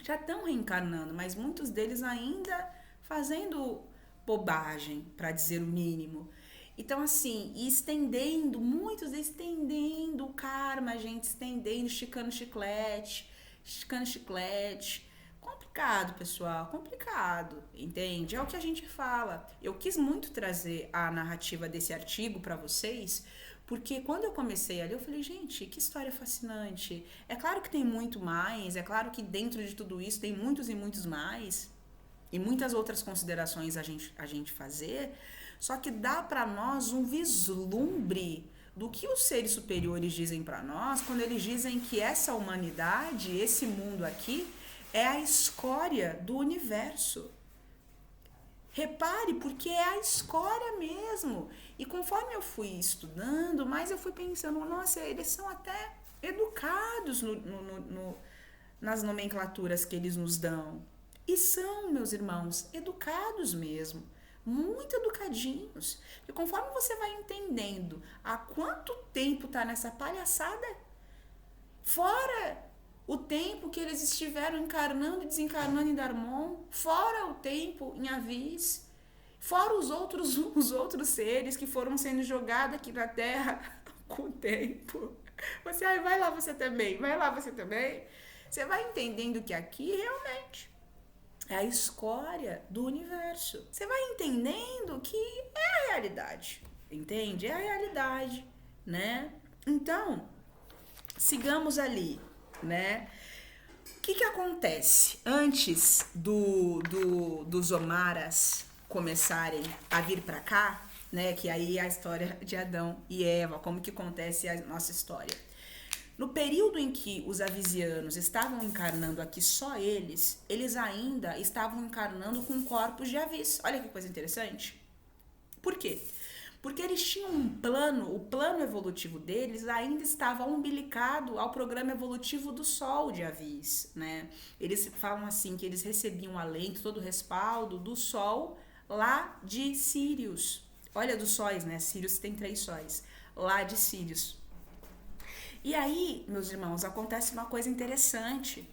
Já estão reencarnando, mas muitos deles ainda fazendo bobagem, para dizer o mínimo. Então, assim, e estendendo, muitos estendendo o karma, gente, estendendo, esticando chiclete. Complicado, pessoal, complicado, entende? É o que a gente fala. Eu quis muito trazer a narrativa desse artigo para vocês, porque quando eu comecei ali, eu falei, gente, que história fascinante. É claro que tem muito mais, é claro que dentro de tudo isso tem muitos e muitos mais, e muitas outras considerações a gente fazer, só que dá para nós um vislumbre do que os seres superiores dizem para nós, quando eles dizem que essa humanidade, esse mundo aqui, é a escória do universo. Repare, porque é a escória mesmo. E conforme eu fui estudando, mais eu fui pensando, nossa, eles são até educados nas nomenclaturas que eles nos dão. E são, meus irmãos, educados mesmo. muito educadinhos. E conforme você vai entendendo há quanto tempo tá nessa palhaçada, fora o tempo que eles estiveram encarnando e desencarnando em Darmon, fora o tempo em Avis, fora os outros seres que foram sendo jogados aqui na Terra com o tempo. Você, vai lá você também, vai lá você também. Você vai entendendo que aqui realmente é a escória do universo. Você vai entendendo que é a realidade, entende? É a realidade, né? Então, sigamos ali, né? O que acontece antes dos Omaras começarem a vir para cá, né? Que aí é a história de Adão e Eva, como que acontece a nossa história. No período em que os avisianos estavam encarnando aqui só eles ainda estavam encarnando com corpos de Avis. Olha que coisa interessante. Por quê? Porque eles tinham um plano, o plano evolutivo deles ainda estava umbilicado ao programa evolutivo do Sol de Avis, né? Eles falam assim que eles recebiam alento, todo o respaldo do Sol lá de Sírius. Olha dos sóis, né? Sírius tem 3 sóis. Lá de Sírius. E aí, meus irmãos, acontece uma coisa interessante.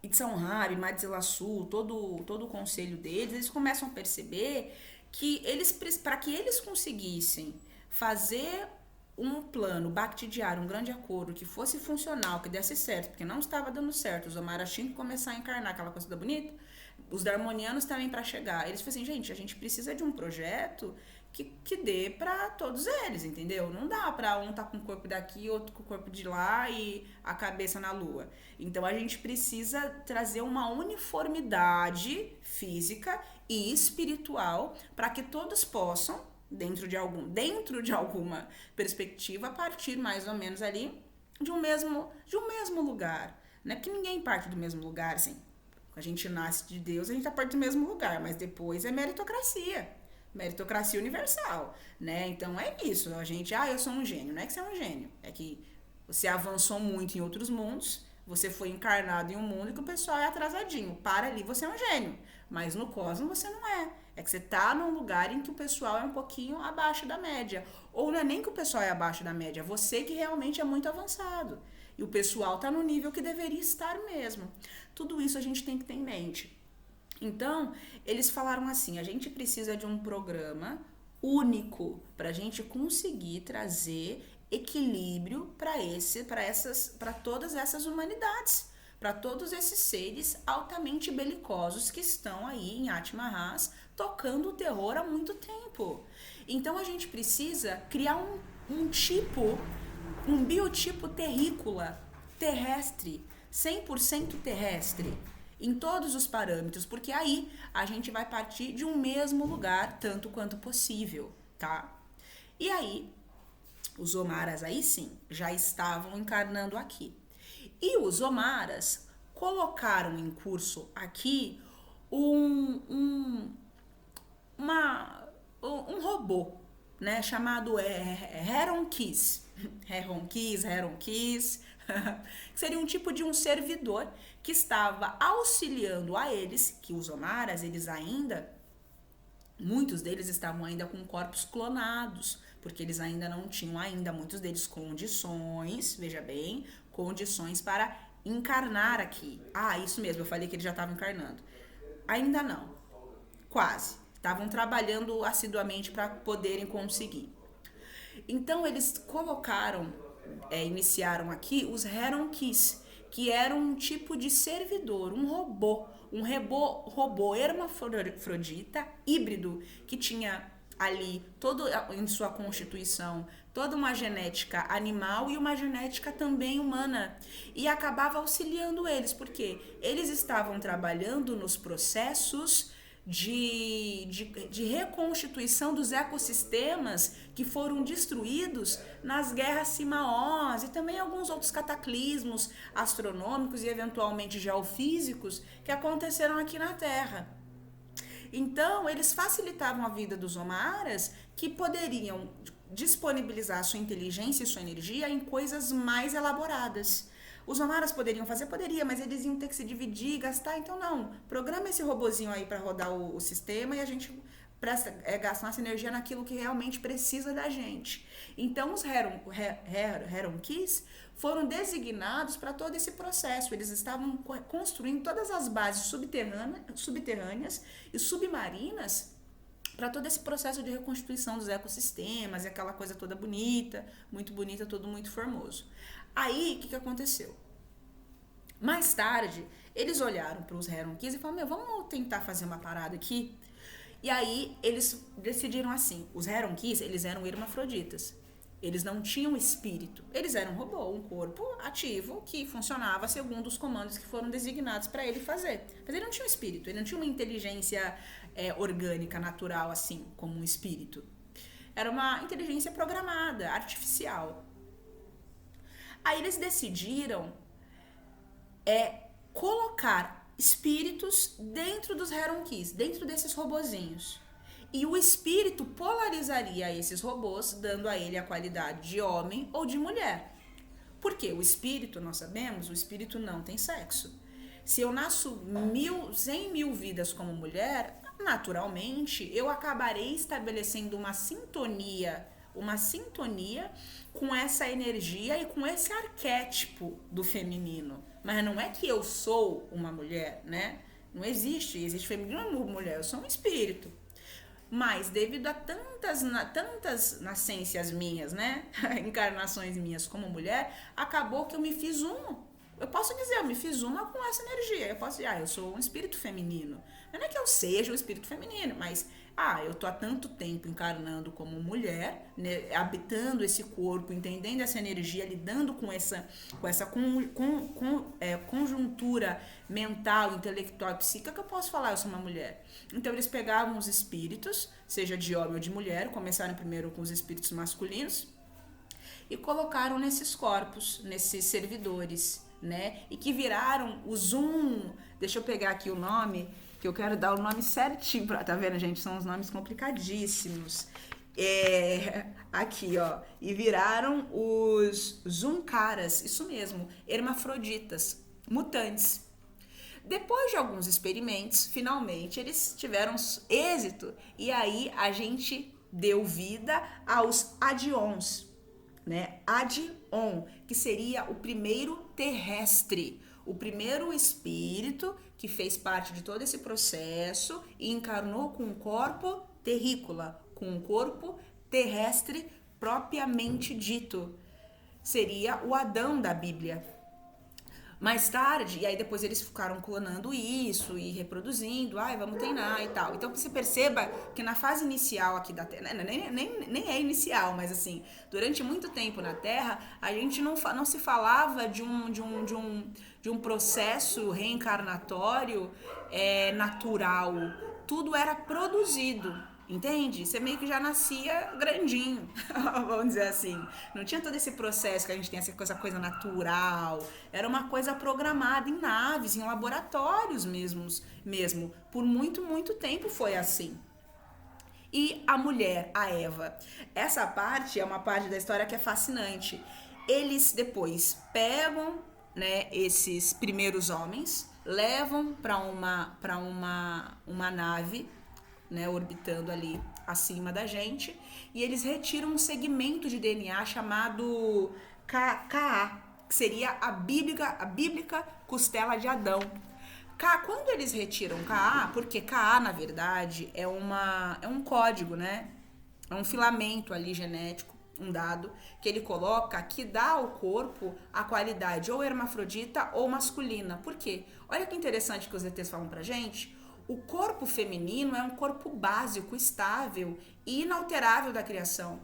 Itzhak e Madzilassu, todo o conselho deles, eles começam a perceber que para que eles conseguissem fazer um plano bactidiário, um grande acordo que fosse funcional, que desse certo, porque não estava dando certo, os Omaras tinham que começar a encarnar aquela coisa da bonita, os Darmonianos também para chegar. Eles falaram assim, a gente precisa de um projeto que dê para todos eles, entendeu? Não dá para um tá com o corpo daqui, outro com o corpo de lá e a cabeça na lua. Então a gente precisa trazer uma uniformidade física e espiritual para que todos possam, dentro de alguma perspectiva, partir mais ou menos ali de um mesmo lugar, né? Porque ninguém parte do mesmo lugar, assim. A gente nasce de Deus, a gente tá parte do mesmo lugar, mas depois é meritocracia universal, né? Então é isso, a gente, eu sou um gênio, não é que você é um gênio, é que você avançou muito em outros mundos, você foi encarnado em um mundo que o pessoal é atrasadinho, para ali você é um gênio, mas no cosmos você não é que você tá num lugar em que o pessoal é um pouquinho abaixo da média, ou não é nem que o pessoal é abaixo da média, é você que realmente é muito avançado, e o pessoal tá no nível que deveria estar mesmo. Tudo isso a gente tem que ter em mente. Então, eles falaram assim, a gente precisa de um programa único para a gente conseguir trazer equilíbrio para todas essas humanidades, para todos esses seres altamente belicosos que estão aí em Atma-Ras tocando o terror há muito tempo. Então, a gente precisa criar um biotipo terrícola, terrestre, 100% terrestre, em todos os parâmetros, porque aí a gente vai partir de um mesmo lugar, tanto quanto possível, tá? E aí, os Omaras aí sim, já estavam encarnando aqui. E os Omaras colocaram em curso aqui um robô, né, chamado Heron Keys, que seria um tipo de um servidor que estava auxiliando a eles, que os Omaras, muitos deles estavam ainda com corpos clonados, porque eles ainda não tinham muitos deles condições, veja bem, condições para encarnar aqui. Isso mesmo, eu falei que eles já estavam encarnando. Ainda não, quase. Estavam trabalhando assiduamente para poderem conseguir. Então, eles iniciaram aqui os Heron Keys, que eram um tipo de servidor, um robô hermafrodita, híbrido, que tinha ali, todo em sua constituição, toda uma genética animal e uma genética também humana. E acabava auxiliando eles, porque eles estavam trabalhando nos processos de reconstituição dos ecossistemas que foram destruídos nas guerras Simaós e também alguns outros cataclismos astronômicos e eventualmente geofísicos que aconteceram aqui na Terra. Então, eles facilitavam a vida dos Omaras, que poderiam disponibilizar sua inteligência e sua energia em coisas mais elaboradas. Os nomaras poderiam fazer? Poderia, mas eles iam ter que se dividir, gastar. Então, não. Programa esse robozinho aí para rodar o sistema e a gente gasta nossa energia naquilo que realmente precisa da gente. Então, os Heron-Keys foram designados para todo esse processo. Eles estavam construindo todas as bases subterrâneas e submarinas para todo esse processo de reconstituição dos ecossistemas e aquela coisa toda bonita, tudo muito formoso. Aí, o que aconteceu? Mais tarde, eles olharam para os Heron-Keys e falaram, vamos tentar fazer uma parada aqui. E aí, eles decidiram assim, os Heron-Keys, eles eram hermafroditas. Eles não tinham espírito. Eles eram um robô, um corpo ativo que funcionava segundo os comandos que foram designados para ele fazer. Mas ele não tinha um espírito, ele não tinha uma inteligência orgânica, natural, assim, como um espírito. Era uma inteligência programada, artificial. Aí eles decidiram colocar espíritos dentro dos Heron-Keys, dentro desses robozinhos. E o espírito polarizaria esses robôs, dando a ele a qualidade de homem ou de mulher. Porque o espírito, nós sabemos, o espírito não tem sexo. Se eu nasço 100 mil vidas como mulher, naturalmente eu acabarei estabelecendo uma sintonia com essa energia e com esse arquétipo do feminino. Mas não é que eu sou uma mulher, né? Não existe feminino e mulher, eu sou um espírito. Mas devido a tantas nascências minhas, né? Encarnações minhas como mulher, acabou que eu me fiz uma. Eu posso dizer, eu me fiz uma com essa energia. Eu posso dizer, eu sou um espírito feminino. Não é que eu seja um espírito feminino, mas eu tô há tanto tempo encarnando como mulher, né, habitando esse corpo, entendendo essa energia, lidando com essa conjuntura mental, intelectual e psíquica, que eu posso falar, eu sou uma mulher. Então eles pegavam os espíritos, seja de homem ou de mulher, começaram primeiro com os espíritos masculinos e colocaram nesses corpos, nesses servidores, né? E que viraram o Zoom. Deixa eu pegar aqui o nome, que eu quero dar o nome certinho. Tá vendo, gente? São os nomes complicadíssimos. Aqui, ó. E viraram os Zuncaras, isso mesmo, hermafroditas, mutantes. Depois de alguns experimentos, finalmente eles tiveram êxito. E aí a gente deu vida aos Adions, né? Adion, que seria o primeiro terrestre, o primeiro espírito que fez parte de todo esse processo e encarnou com um corpo terrícola, com um corpo terrestre propriamente dito. Seria o Adão da Bíblia. Mais tarde, e aí depois eles ficaram clonando isso e reproduzindo, vamos treinar e tal. Então você perceba que na fase inicial aqui da Terra, nem é inicial, mas assim, durante muito tempo na Terra, a gente não se falava de um processo reencarnatório natural. Tudo era produzido. Entende? Você meio que já nascia grandinho, vamos dizer assim. Não tinha todo esse processo que a gente tem, essa coisa natural. Era uma coisa programada em naves, em laboratórios mesmo. Por muito, muito tempo foi assim. E a mulher, a Eva. Essa parte é uma parte da história que é fascinante. Eles depois pegam, né, esses primeiros homens, levam para uma nave, né, orbitando ali acima da gente, e eles retiram um segmento de DNA chamado Ka, que seria a bíblica costela de Adão. Quando eles retiram Ka, porque Ka, na verdade, é um código, né? É um filamento ali genético, um dado, que ele coloca que dá ao corpo a qualidade ou hermafrodita ou masculina. Por quê? Olha que interessante que os ETs falam pra gente. O corpo feminino é um corpo básico, estável e inalterável da criação.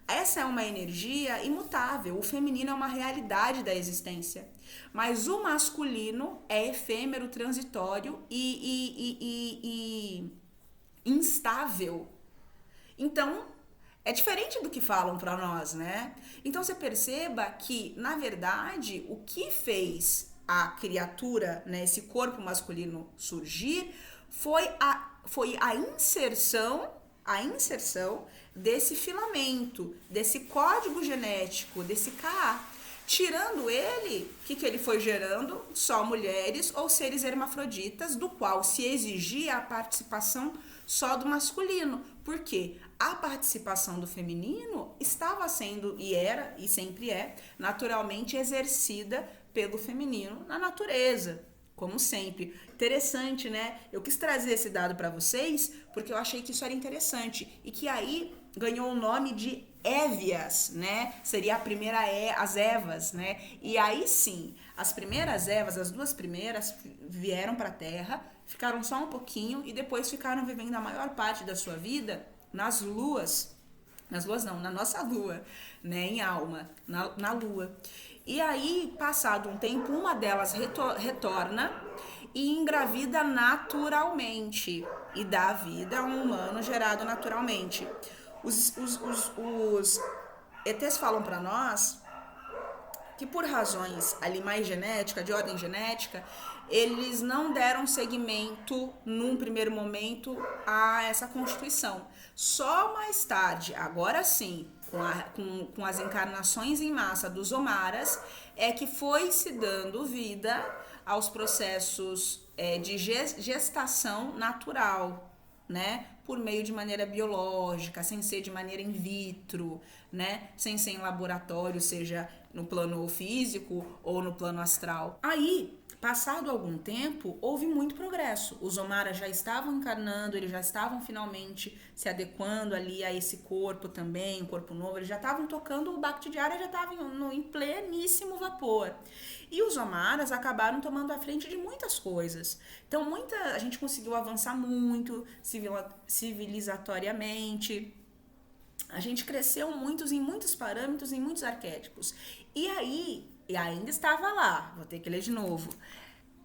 Essa é uma energia imutável, o feminino é uma realidade da existência. Mas o masculino é efêmero, transitório e instável. Então, é diferente do que falam para nós, né? Então, você perceba que, na verdade, o que fez a criatura, né, esse corpo masculino surgir, foi a inserção desse filamento, desse código genético, desse Ka. Tirando ele, o que ele foi gerando? Só mulheres ou seres hermafroditas, do qual se exigia a participação só do masculino. Por quê? A participação do feminino estava sendo, e era, e sempre é, naturalmente exercida pelo feminino na natureza, como sempre. Interessante, né? Eu quis trazer esse dado para vocês porque eu achei que isso era interessante e que aí ganhou o nome de Évias, né? Seria a primeira as Evas, né? E aí sim, as primeiras Evas, as duas primeiras vieram para a Terra, ficaram só um pouquinho e depois ficaram vivendo a maior parte da sua vida nas luas não, na nossa lua, né, em alma, na lua. E aí, passado um tempo, uma delas retorna e engravida naturalmente e dá vida a um humano gerado naturalmente. Os ETs falam para nós que por razões ali mais genética, de ordem genética, eles não deram seguimento num primeiro momento a essa constituição. Só mais tarde, agora sim, com as encarnações em massa dos Omaras, é que foi se dando vida aos processos de gestação natural, né? Por meio de maneira biológica, sem ser de maneira in vitro, né? Sem ser em laboratório, seja no plano físico ou no plano astral. Aí, passado algum tempo, houve muito progresso. Os Omaras já estavam encarnando, eles já estavam finalmente se adequando ali a esse corpo também, um corpo novo, eles já estavam tocando o Bhakti Diária, já estavam em pleníssimo vapor. E os Omaras acabaram tomando a frente de muitas coisas. Então, a gente conseguiu avançar muito civilizatoriamente. A gente cresceu em muitos parâmetros, em muitos arquétipos. E aí, e ainda estava lá, vou ter que ler de novo.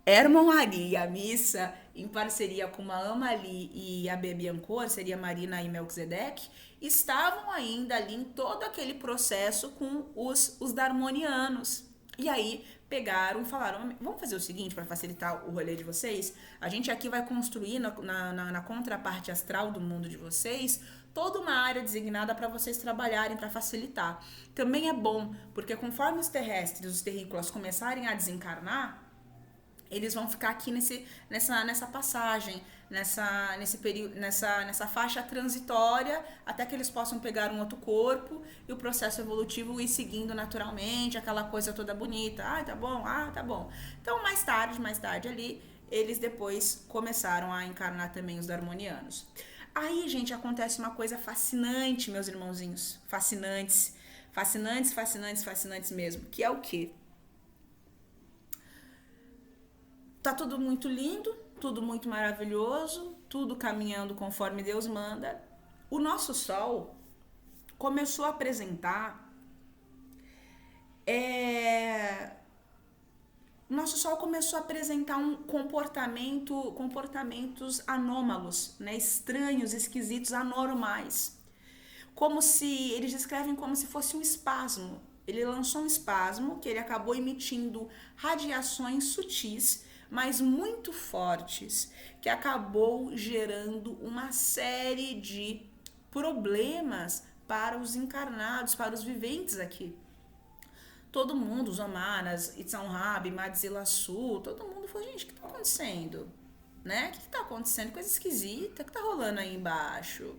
Hermon Ali e a Missa, em parceria com Mahama Ali e a Bebiancor, seria Marina e Melquisedeque, estavam ainda ali em todo aquele processo com os Darmonianos. E aí pegaram e falaram, vamos fazer o seguinte para facilitar o rolê de vocês? A gente aqui vai construir na contraparte astral do mundo de vocês toda uma área designada para vocês trabalharem, para facilitar. Também é bom, porque conforme os terrestres, os terrícolas começarem a desencarnar, eles vão ficar aqui nessa passagem, nesse período, nessa faixa transitória, até que eles possam pegar um outro corpo e o processo evolutivo ir seguindo naturalmente, aquela coisa toda bonita. Tá bom. Então, mais tarde ali, eles depois começaram a encarnar também os Darmonianos. Aí, gente, acontece uma coisa fascinante, meus irmãozinhos. Fascinantes mesmo. Que é o quê? Tá tudo muito lindo, tudo muito maravilhoso, tudo caminhando conforme Deus manda. O nosso Sol começou a apresentar comportamentos anômalos, né? Estranhos, esquisitos, anormais. Eles descrevem como se fosse um espasmo. Ele lançou um espasmo que ele acabou emitindo radiações sutis, mas muito fortes, que acabou gerando uma série de problemas para os encarnados, para os viventes aqui. Todo mundo, os Omaras, Itzanrab, Madzilaçu, todo mundo falou, gente, o que está acontecendo? Né? O que está acontecendo? Coisa esquisita, o que está rolando aí embaixo?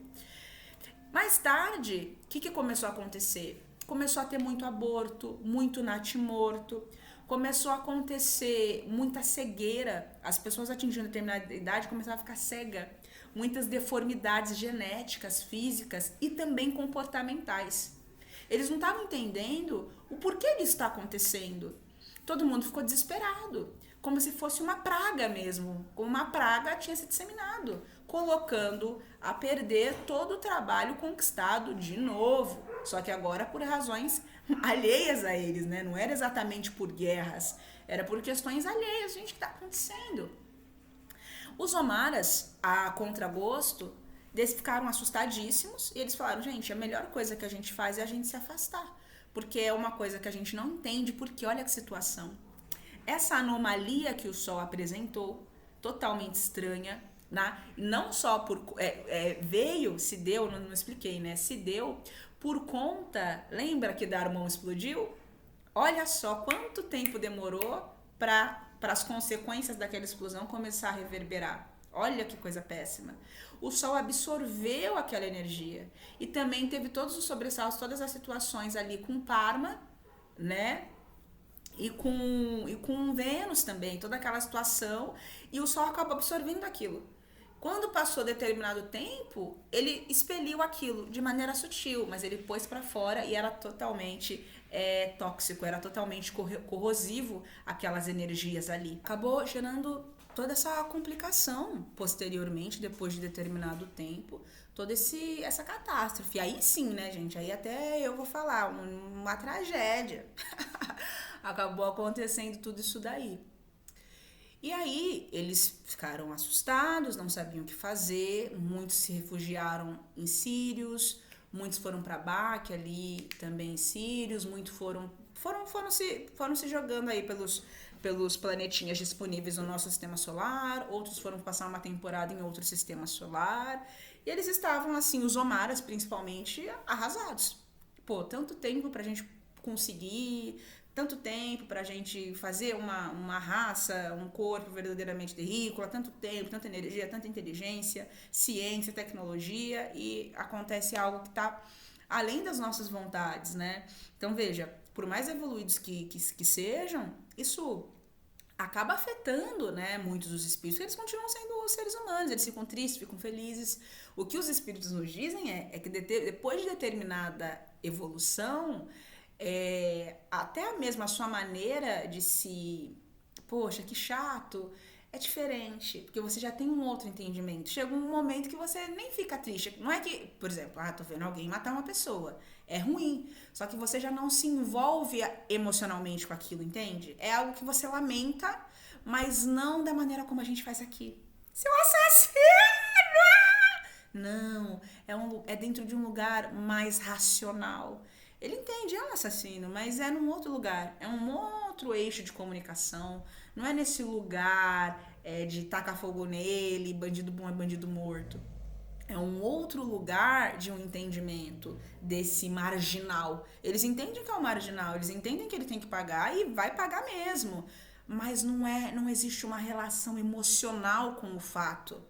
Mais tarde, o que começou a acontecer? Começou a ter muito aborto, muito natimorto, começou a acontecer muita cegueira, as pessoas atingindo determinada idade começaram a ficar cega, muitas deformidades genéticas, físicas e também comportamentais. Eles não estavam entendendo o porquê disso está acontecendo. Todo mundo ficou desesperado, como se fosse uma praga mesmo, como uma praga tinha se disseminado, colocando a perder todo o trabalho conquistado de novo, só que agora por razões alheias a eles, né? Não era exatamente por guerras, era por questões alheias. Gente, o que está acontecendo? Os Omaras, a contragosto, eles ficaram assustadíssimos e eles falaram, gente, a melhor coisa que a gente faz é a gente se afastar, porque é uma coisa que a gente não entende, porque olha que situação. Essa anomalia que o Sol apresentou, totalmente estranha, né? Não só se deu, não expliquei, né? Se deu por conta, lembra que Dharma explodiu? Olha só quanto tempo demorou para as consequências daquela explosão começar a reverberar. Olha que coisa péssima. O Sol absorveu aquela energia e também teve todos os sobressaltos, todas as situações ali com Parma, né? E com Vênus também, toda aquela situação, e o Sol acabou absorvendo aquilo. Quando passou determinado tempo, ele expeliu aquilo de maneira sutil, mas ele pôs para fora e era totalmente tóxico, era totalmente corrosivo aquelas energias ali. Acabou gerando toda essa complicação posteriormente, depois de determinado tempo, toda essa catástrofe. Aí sim, né, gente? Aí até eu vou falar, uma tragédia. Acabou acontecendo tudo isso daí. E aí eles ficaram assustados, não sabiam o que fazer, muitos se refugiaram em Sírios, muitos foram para Baque ali também em Sírios, muitos foram se jogando aí pelos planetinhas disponíveis no nosso sistema solar, outros foram passar uma temporada em outro sistema solar, e eles estavam assim, os Omaras principalmente, arrasados. Pô, tanto tempo pra gente conseguir, tanto tempo pra gente fazer uma raça, um corpo verdadeiramente terrícola, tanto tempo, tanta energia, tanta inteligência, ciência, tecnologia, e acontece algo que tá além das nossas vontades, né? Então veja, por mais evoluídos que sejam, isso acaba afetando, né, muitos dos espíritos, eles continuam sendo seres humanos, eles ficam tristes, ficam felizes. O que os espíritos nos dizem é que depois de determinada evolução, até mesmo a sua maneira de se... Poxa, que chato. É diferente, porque você já tem um outro entendimento. Chega um momento que você nem fica triste. Não é que, por exemplo, tô vendo alguém matar uma pessoa. É ruim. Só que você já não se envolve emocionalmente com aquilo, entende? É algo que você lamenta, mas não da maneira como a gente faz aqui. Seu assassino! Não, é dentro de um lugar mais racional. Ele entende, é um assassino, mas é num outro lugar, é um outro eixo de comunicação. Não é nesse lugar de tacar fogo nele, bandido bom é bandido morto. É um outro lugar de um entendimento desse marginal. Eles entendem que é um marginal, eles entendem que ele tem que pagar e vai pagar mesmo. Mas não existe uma relação emocional com o fato.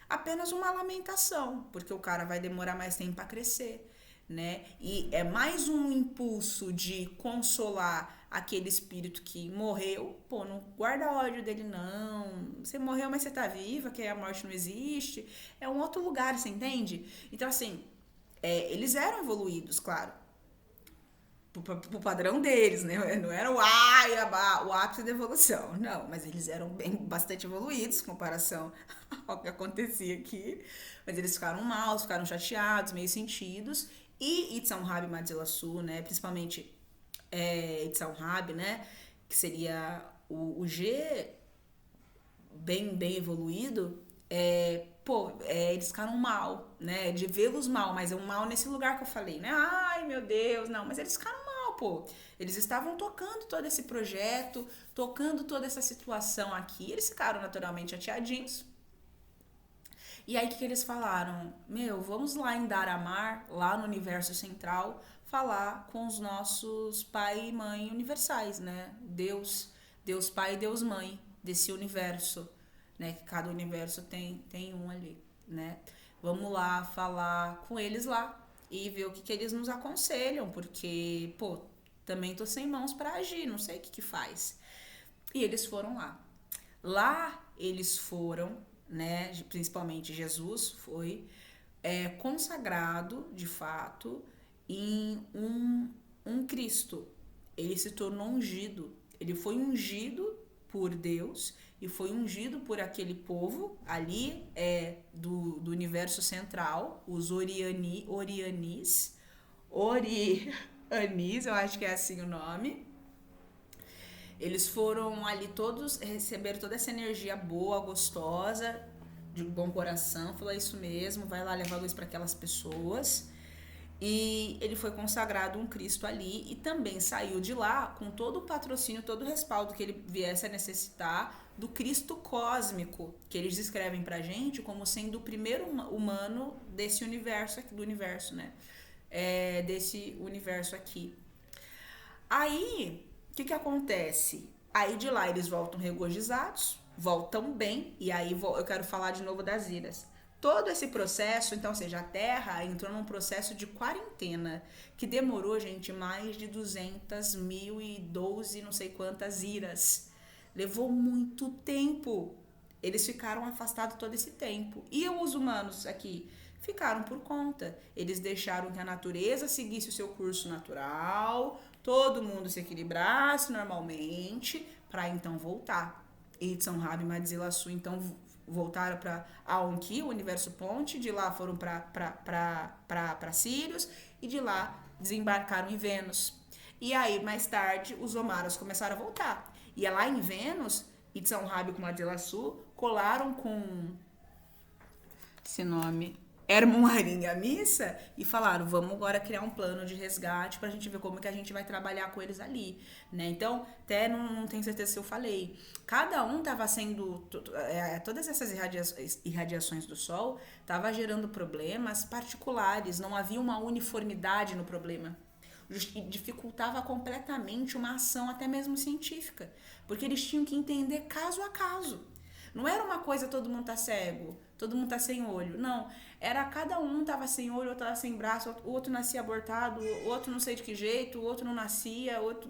Apenas uma lamentação, porque o cara vai demorar mais tempo para crescer, né? E é mais um impulso de consolar aquele espírito que morreu. Pô, não guarda ódio dele, não. Você morreu, mas você tá viva, que a morte não existe. É um outro lugar, você entende? Então, assim, eles eram evoluídos, claro, pro padrão deles, né? Não era o ápice da evolução, não, mas eles eram bastante evoluídos em comparação ao que acontecia aqui, mas eles ficaram mal, ficaram chateados, meio sentidos, e Itzhak Rabi Matzilasu, né, principalmente Itzhak Rabi, né, que seria o G bem evoluído, eles ficaram mal, né, de vê-los mal, mas é um mal nesse lugar que eu falei, né, ai meu Deus, não, mas eles ficaram mal, pô, eles estavam tocando todo esse projeto, tocando toda essa situação aqui, eles ficaram naturalmente chateadinhos. E aí, o que eles falaram? Vamos lá em Daramar, lá no universo central, falar com os nossos pai e mãe universais, né? Deus pai e Deus mãe desse universo, né? Que cada universo tem um ali, né? Vamos lá falar com eles lá e ver o que eles nos aconselham, porque, pô, também tô sem mãos para agir, não sei o que faz. E eles foram lá. Lá eles foram, né, principalmente Jesus foi consagrado, de fato, em um Cristo. Ele se tornou ungido. Ele foi ungido por Deus e foi ungido por aquele povo ali do universo central, os Orianis, eu acho que é assim o nome. Eles foram ali todos, receberam toda essa energia boa, gostosa, de bom coração. Falou, é isso mesmo, vai lá levar luz para aquelas pessoas. E ele foi consagrado um Cristo ali e também saiu de lá com todo o patrocínio, todo o respaldo que ele viesse a necessitar do Cristo cósmico, que eles descrevem pra gente como sendo o primeiro humano do universo, né? Desse universo aqui. Aí, o que acontece? Aí de lá eles voltam regozijados, voltam bem, e aí eu quero falar de novo das iras. Todo esse processo, então, ou seja, a Terra entrou num processo de quarentena, que demorou, gente, mais de 200.012, não sei quantas iras. Levou muito tempo. Eles ficaram afastados todo esse tempo. E os humanos aqui ficaram por conta. Eles deixaram que a natureza seguisse o seu curso natural, todo mundo se equilibrasse normalmente, para então voltar. E Tsanrabi e Madzilaçu então voltaram para Aonki, o universo ponte, de lá foram para Sirius e de lá desembarcaram em Vênus. E aí, mais tarde, os Omaras começaram a voltar. E é lá em Vênus, Itzanrabi com Madzilaçu colaram com esse nome, Hermon Harim a missa, e falaram, vamos agora criar um plano de resgate pra gente ver como que a gente vai trabalhar com eles ali, né? Então, até não tenho certeza se eu falei. Cada um tava sendo, todas essas irradiações do Sol tava gerando problemas particulares, não havia uma uniformidade no problema. Dificultava completamente uma ação até mesmo científica, porque eles tinham que entender caso a caso. Não era uma coisa todo mundo tá cego, todo mundo tá sem olho. Não, era cada um tava sem olho, outro tava sem braço, o outro nascia abortado, o outro não sei de que jeito, o outro não nascia, outro...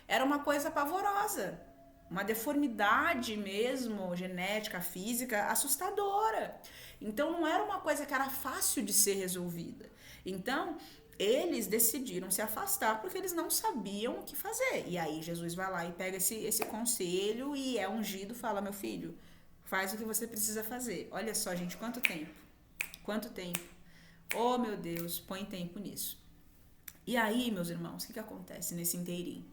Era uma coisa pavorosa. Uma deformidade mesmo, genética, física, assustadora. Então não era uma coisa que era fácil de ser resolvida. Então, eles decidiram se afastar porque eles não sabiam o que fazer. E aí Jesus vai lá e pega esse conselho e é ungido, fala, meu filho, faz o que você precisa fazer. Olha só, gente, quanto tempo. Quanto tempo. Oh, meu Deus, põe tempo nisso. E aí, meus irmãos, o que acontece nesse inteirinho?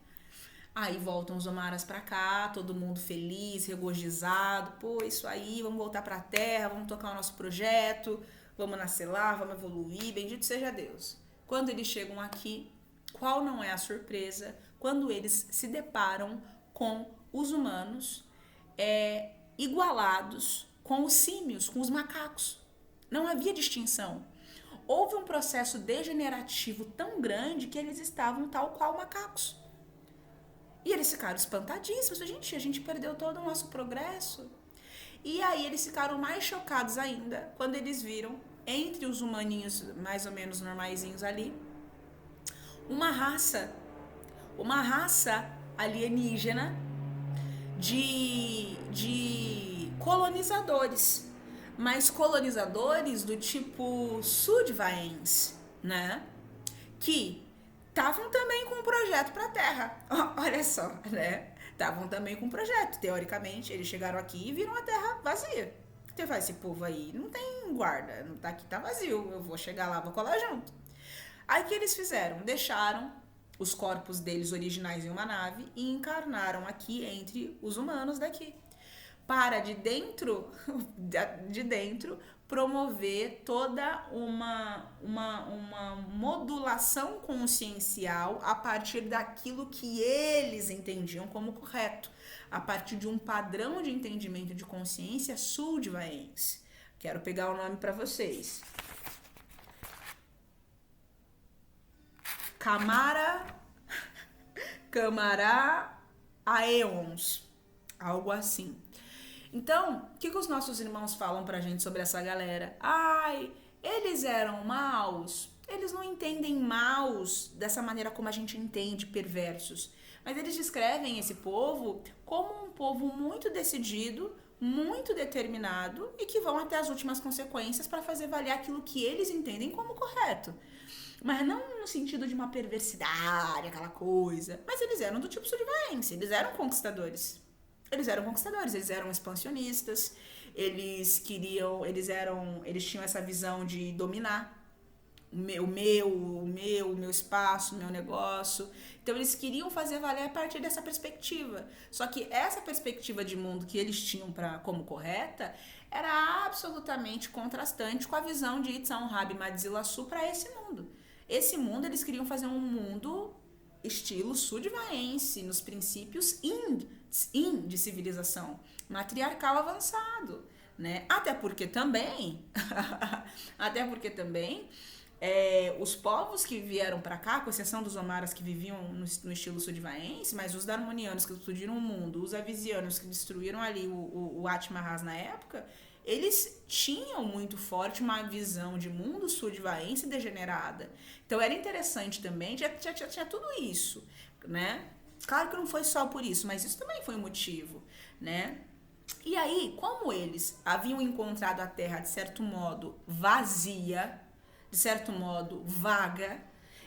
Aí voltam os Omaras pra cá, todo mundo feliz, regozijado. Pô, isso aí, vamos voltar pra terra, vamos tocar o nosso projeto, vamos nascer lá, vamos evoluir, bendito seja Deus. Quando eles chegam aqui, qual não é a surpresa? Quando eles se deparam com os humanos igualados com os símios, com os macacos. Não havia distinção. Houve um processo degenerativo tão grande que eles estavam tal qual macacos. E eles ficaram espantadíssimos. Gente, a gente perdeu todo o nosso progresso. E aí eles ficaram mais chocados ainda quando eles viram, entre os humaninhos mais ou menos normaizinhos ali, uma raça alienígena de colonizadores, mas colonizadores do tipo Sudvaens, né? Que estavam também com um projeto para a Terra. Olha só, né? Estavam também com um projeto. Teoricamente, eles chegaram aqui e viram a Terra vazia. Você faz, esse povo aí não tem guarda, não tá aqui, tá vazio. Eu vou chegar lá, vou colar junto. Aí o que eles fizeram? Deixaram os corpos deles originais em uma nave e encarnaram aqui entre os humanos daqui. Para de dentro promover toda uma modulação consciencial a partir daquilo que eles entendiam como correto, a partir de um padrão de entendimento de consciência sudvaense. Quero pegar o nome para vocês. Camará Aeons, algo assim. Então, o que os nossos irmãos falam pra gente sobre essa galera? Ai, eles eram maus. Eles não entendem maus dessa maneira como a gente entende, perversos. Mas eles descrevem esse povo como um povo muito decidido, muito determinado e que vão até as últimas consequências para fazer valer aquilo que eles entendem como correto. Mas não no sentido de uma perversidade, aquela coisa. Mas eles eram do tipo sudvaense, eles eram conquistadores. Eles eram expansionistas, eles tinham essa visão de dominar o meu espaço, o meu negócio. Então eles queriam fazer valer a partir dessa perspectiva. Só que essa perspectiva de mundo que eles tinham como correta era absolutamente contrastante com a visão de Itzanrabi e Madzilaçu para esse mundo. Esse mundo, eles queriam fazer um mundo estilo sudvaense, nos princípios de civilização, matriarcal avançado, né? Até porque também Os povos que vieram para cá, com exceção dos Omaras que viviam no estilo sudivaense, mas os Darmonianos que explodiram o mundo, os Avisianos que destruíram ali o Atmaraz na época, eles tinham muito forte uma visão de mundo sudivaense degenerada. Então era interessante também, tinha tudo isso, né? Claro que não foi só por isso, mas isso também foi um motivo, né? E aí, como eles haviam encontrado a Terra, de certo modo, vazia, de certo modo, vaga,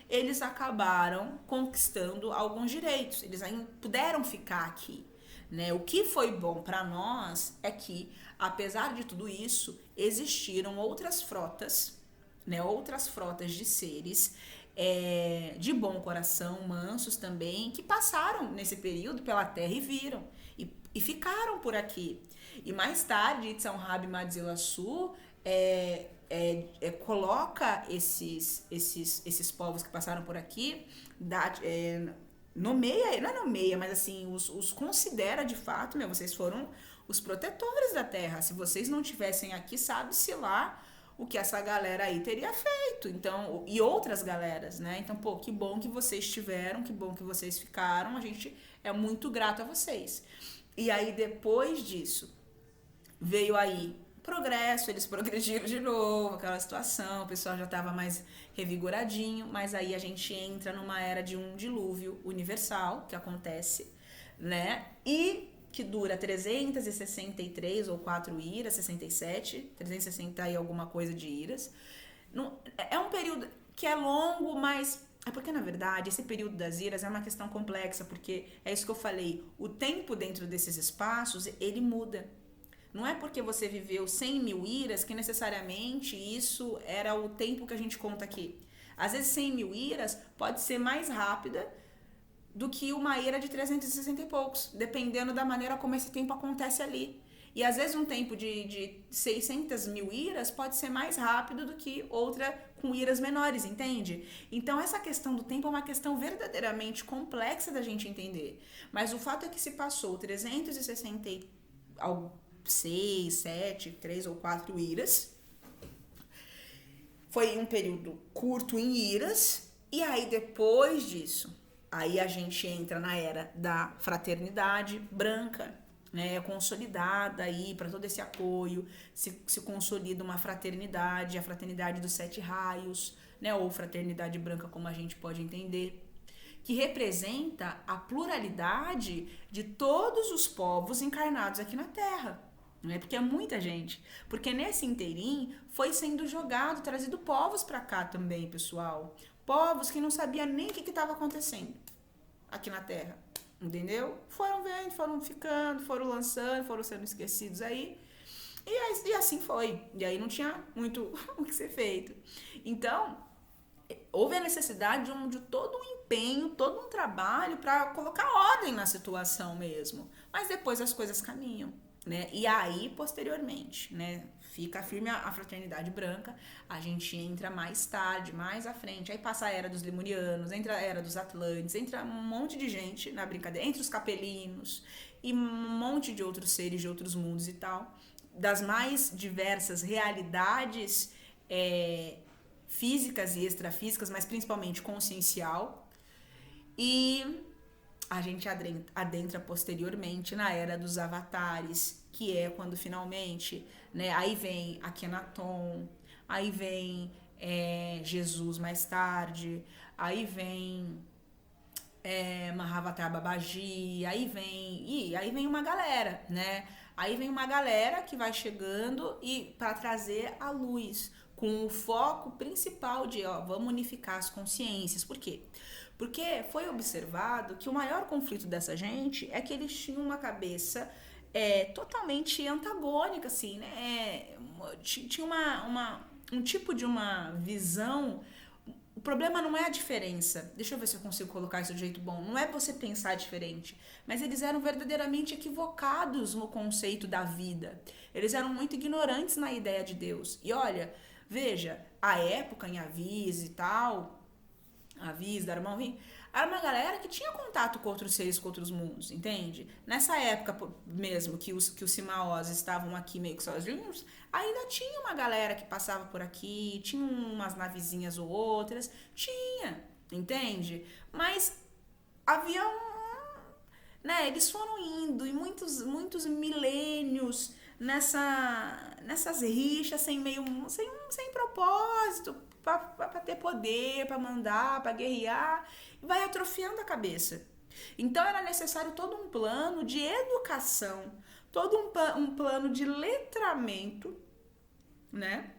eles acabaram conquistando alguns direitos. Eles ainda puderam ficar aqui. Né? O que foi bom para nós é que, apesar de tudo isso, existiram outras frotas, né? Outras frotas de seres de bom coração, mansos também, que passaram nesse período pela Terra e viram. E ficaram por aqui. E mais tarde, Itzhak Madzilasu coloca esses povos que passaram por aqui, nomeia, não é nomeia, mas assim, os considera de fato, vocês foram os protetores da terra. Se vocês não tivessem aqui, sabe-se lá o que essa galera aí teria feito. Então, e outras galeras, né? Então, pô, que bom que vocês tiveram, que bom que vocês ficaram, a gente é muito grato a vocês. E aí, depois disso, veio aí progresso, eles progrediram de novo, aquela situação, o pessoal já estava mais revigoradinho, mas aí a gente entra numa era de um dilúvio universal, que acontece, né? E que dura 363 ou 4 iras, 67, 360 e alguma coisa de iras. É um período que é longo, mas é porque, na verdade, esse período das iras é uma questão complexa, porque é isso que eu falei, o tempo dentro desses espaços, ele muda. Não é porque você viveu 100 mil iras que necessariamente isso era o tempo que a gente conta aqui. Às vezes 100 mil iras pode ser mais rápida do que uma ira de 360 e poucos, dependendo da maneira como esse tempo acontece ali. E às vezes um tempo de 600 mil iras pode ser mais rápido do que outra com iras menores, entende? Então essa questão do tempo é uma questão verdadeiramente complexa da gente entender. Mas o fato é que se passou 366, 7, 3 ou 4 iras. Foi um período curto em iras. E aí depois disso, aí a gente entra na era da fraternidade branca, né? Consolidada aí para todo esse apoio, se consolida uma fraternidade, a fraternidade dos 7 raios, né? Ou fraternidade branca, como a gente pode entender, que representa a pluralidade de todos os povos encarnados aqui na Terra. Não é porque é muita gente. Porque nesse inteirinho foi sendo jogado, trazido povos para cá também, pessoal. Povos que não sabiam nem o que estava acontecendo aqui na Terra. Entendeu? Foram vendo, foram ficando, foram lançando, foram sendo esquecidos aí. E assim foi. E aí não tinha muito o que ser feito. Então, houve a necessidade de todo um empenho, todo um trabalho para colocar ordem na situação mesmo. Mas depois as coisas caminham, né? E aí, posteriormente, né? Fica firme a fraternidade branca, a gente entra mais tarde, mais à frente, aí passa a era dos lemurianos, entra a era dos atlantes, entra um monte de gente na brincadeira, entre os capelinos e um monte de outros seres de outros mundos e tal, das mais diversas realidades físicas e extrafísicas, mas principalmente consciencial, e a gente adentra posteriormente na era dos avatares, que é quando finalmente, né, aí vem Akhenaton, aí vem Jesus mais tarde, aí vem Mahavatar Babaji, aí vem uma galera, né? Aí vem uma galera que vai chegando e para trazer a luz, com o foco principal de, vamos unificar as consciências. Por quê? Porque foi observado que o maior conflito dessa gente é que eles tinham uma cabeça totalmente antagônica, assim, né? Tinha um tipo de uma visão. O problema não é a diferença. Deixa eu ver se eu consigo colocar isso de jeito bom. Não é você pensar diferente, mas eles eram verdadeiramente equivocados no conceito da vida. Eles eram muito ignorantes na ideia de Deus. E olha, veja, a época em Avis e tal, Avis, Darmon, era uma galera que tinha contato com outros seres, com outros mundos, entende? Nessa época mesmo que os Simaós estavam aqui meio que sozinhos, ainda tinha uma galera que passava por aqui, tinha umas navezinhas ou outras, tinha, entende? Mas havia né, eles foram indo e muitos milênios nessas rixas sem propósito, para ter poder, para mandar, para guerrear, vai atrofiando a cabeça. Então era necessário todo um plano de educação, todo um plano de letramento, né?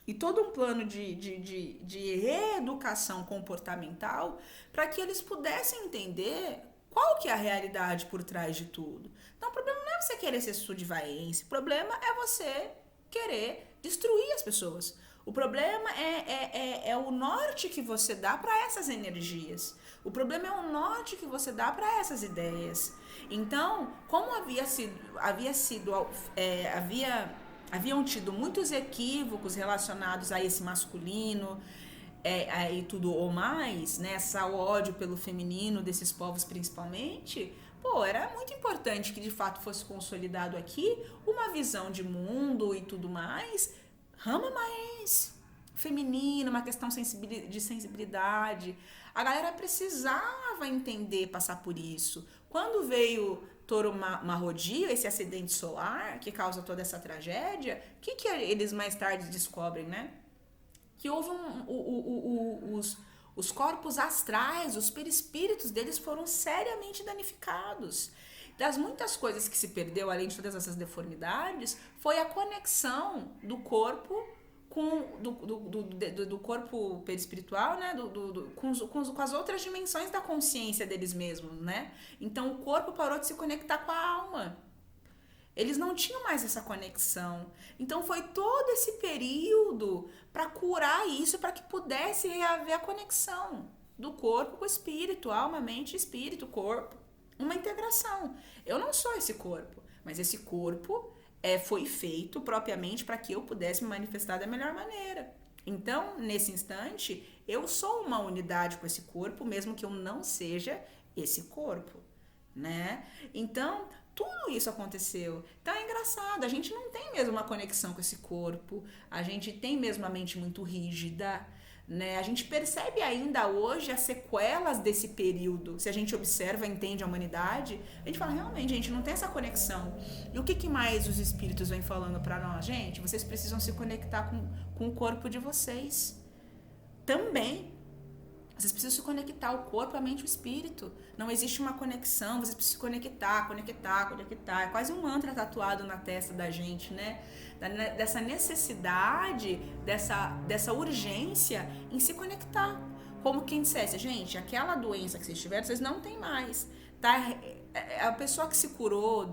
E todo um plano de reeducação comportamental para que eles pudessem entender qual que é a realidade por trás de tudo. Então o problema não é você querer ser sudvaense, o problema é você querer destruir as pessoas. O problema é o norte que você dá para essas energias. O problema é o norte que você dá para essas ideias. Então, como haviam tido muitos equívocos relacionados a esse masculino, e tudo ou mais, né, essa ódio pelo feminino desses povos principalmente, era muito importante que de fato fosse consolidado aqui uma visão de mundo e tudo mais, rama mais feminino, uma questão de sensibilidade. A galera precisava entender, passar por isso. Quando veio Touro Marrodio, esse acidente solar que causa toda essa tragédia, o que eles mais tarde descobrem, né? Que houve os corpos astrais, os perispíritos deles foram seriamente danificados. Das muitas coisas que se perdeu, além de todas essas deformidades, foi a conexão do corpo do corpo perispiritual, né? Com as outras dimensões da consciência deles mesmos, né? Então o corpo parou de se conectar com a alma. Eles não tinham mais essa conexão. Então foi todo esse período para curar isso, para que pudesse reaver a conexão do corpo com o espírito, alma, mente, espírito, corpo. Uma integração. Eu não sou esse corpo, mas esse corpo foi feito propriamente para que eu pudesse me manifestar da melhor maneira. Então, nesse instante, eu sou uma unidade com esse corpo, mesmo que eu não seja esse corpo, né? Então, tudo isso aconteceu. Então é engraçado, a gente não tem mesmo uma conexão com esse corpo, a gente tem mesmo a mente muito rígida, né? A gente percebe ainda hoje as sequelas desse período. Se a gente observa, entende a humanidade, a gente fala, realmente, a gente não tem essa conexão. E o que mais os espíritos vêm falando para nós? Gente, vocês precisam se conectar com o corpo de vocês também. Vocês precisam se conectar, o corpo, a mente e o espírito. Não existe uma conexão, vocês precisam se conectar. É quase um mantra tatuado na testa da gente, né? Dessa necessidade, dessa urgência em se conectar. Como quem dissesse, gente, aquela doença que vocês tiveram, vocês não têm mais. Tá? A pessoa que se curou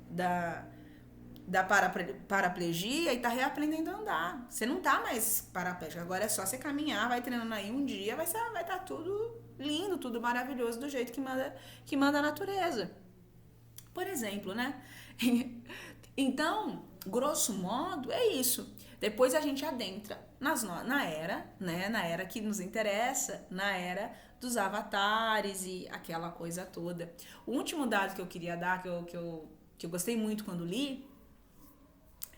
da paraplegia e tá reaprendendo a andar. Você não tá mais paraplégico, agora é só você caminhar, vai treinando aí um dia, vai estar tudo lindo, tudo maravilhoso do jeito que manda a natureza. Por exemplo, né? Então, grosso modo, é isso. Depois a gente adentra na era, né? Na era que nos interessa, na era dos avatares e aquela coisa toda. O último dado que eu queria dar, que eu gostei muito quando li,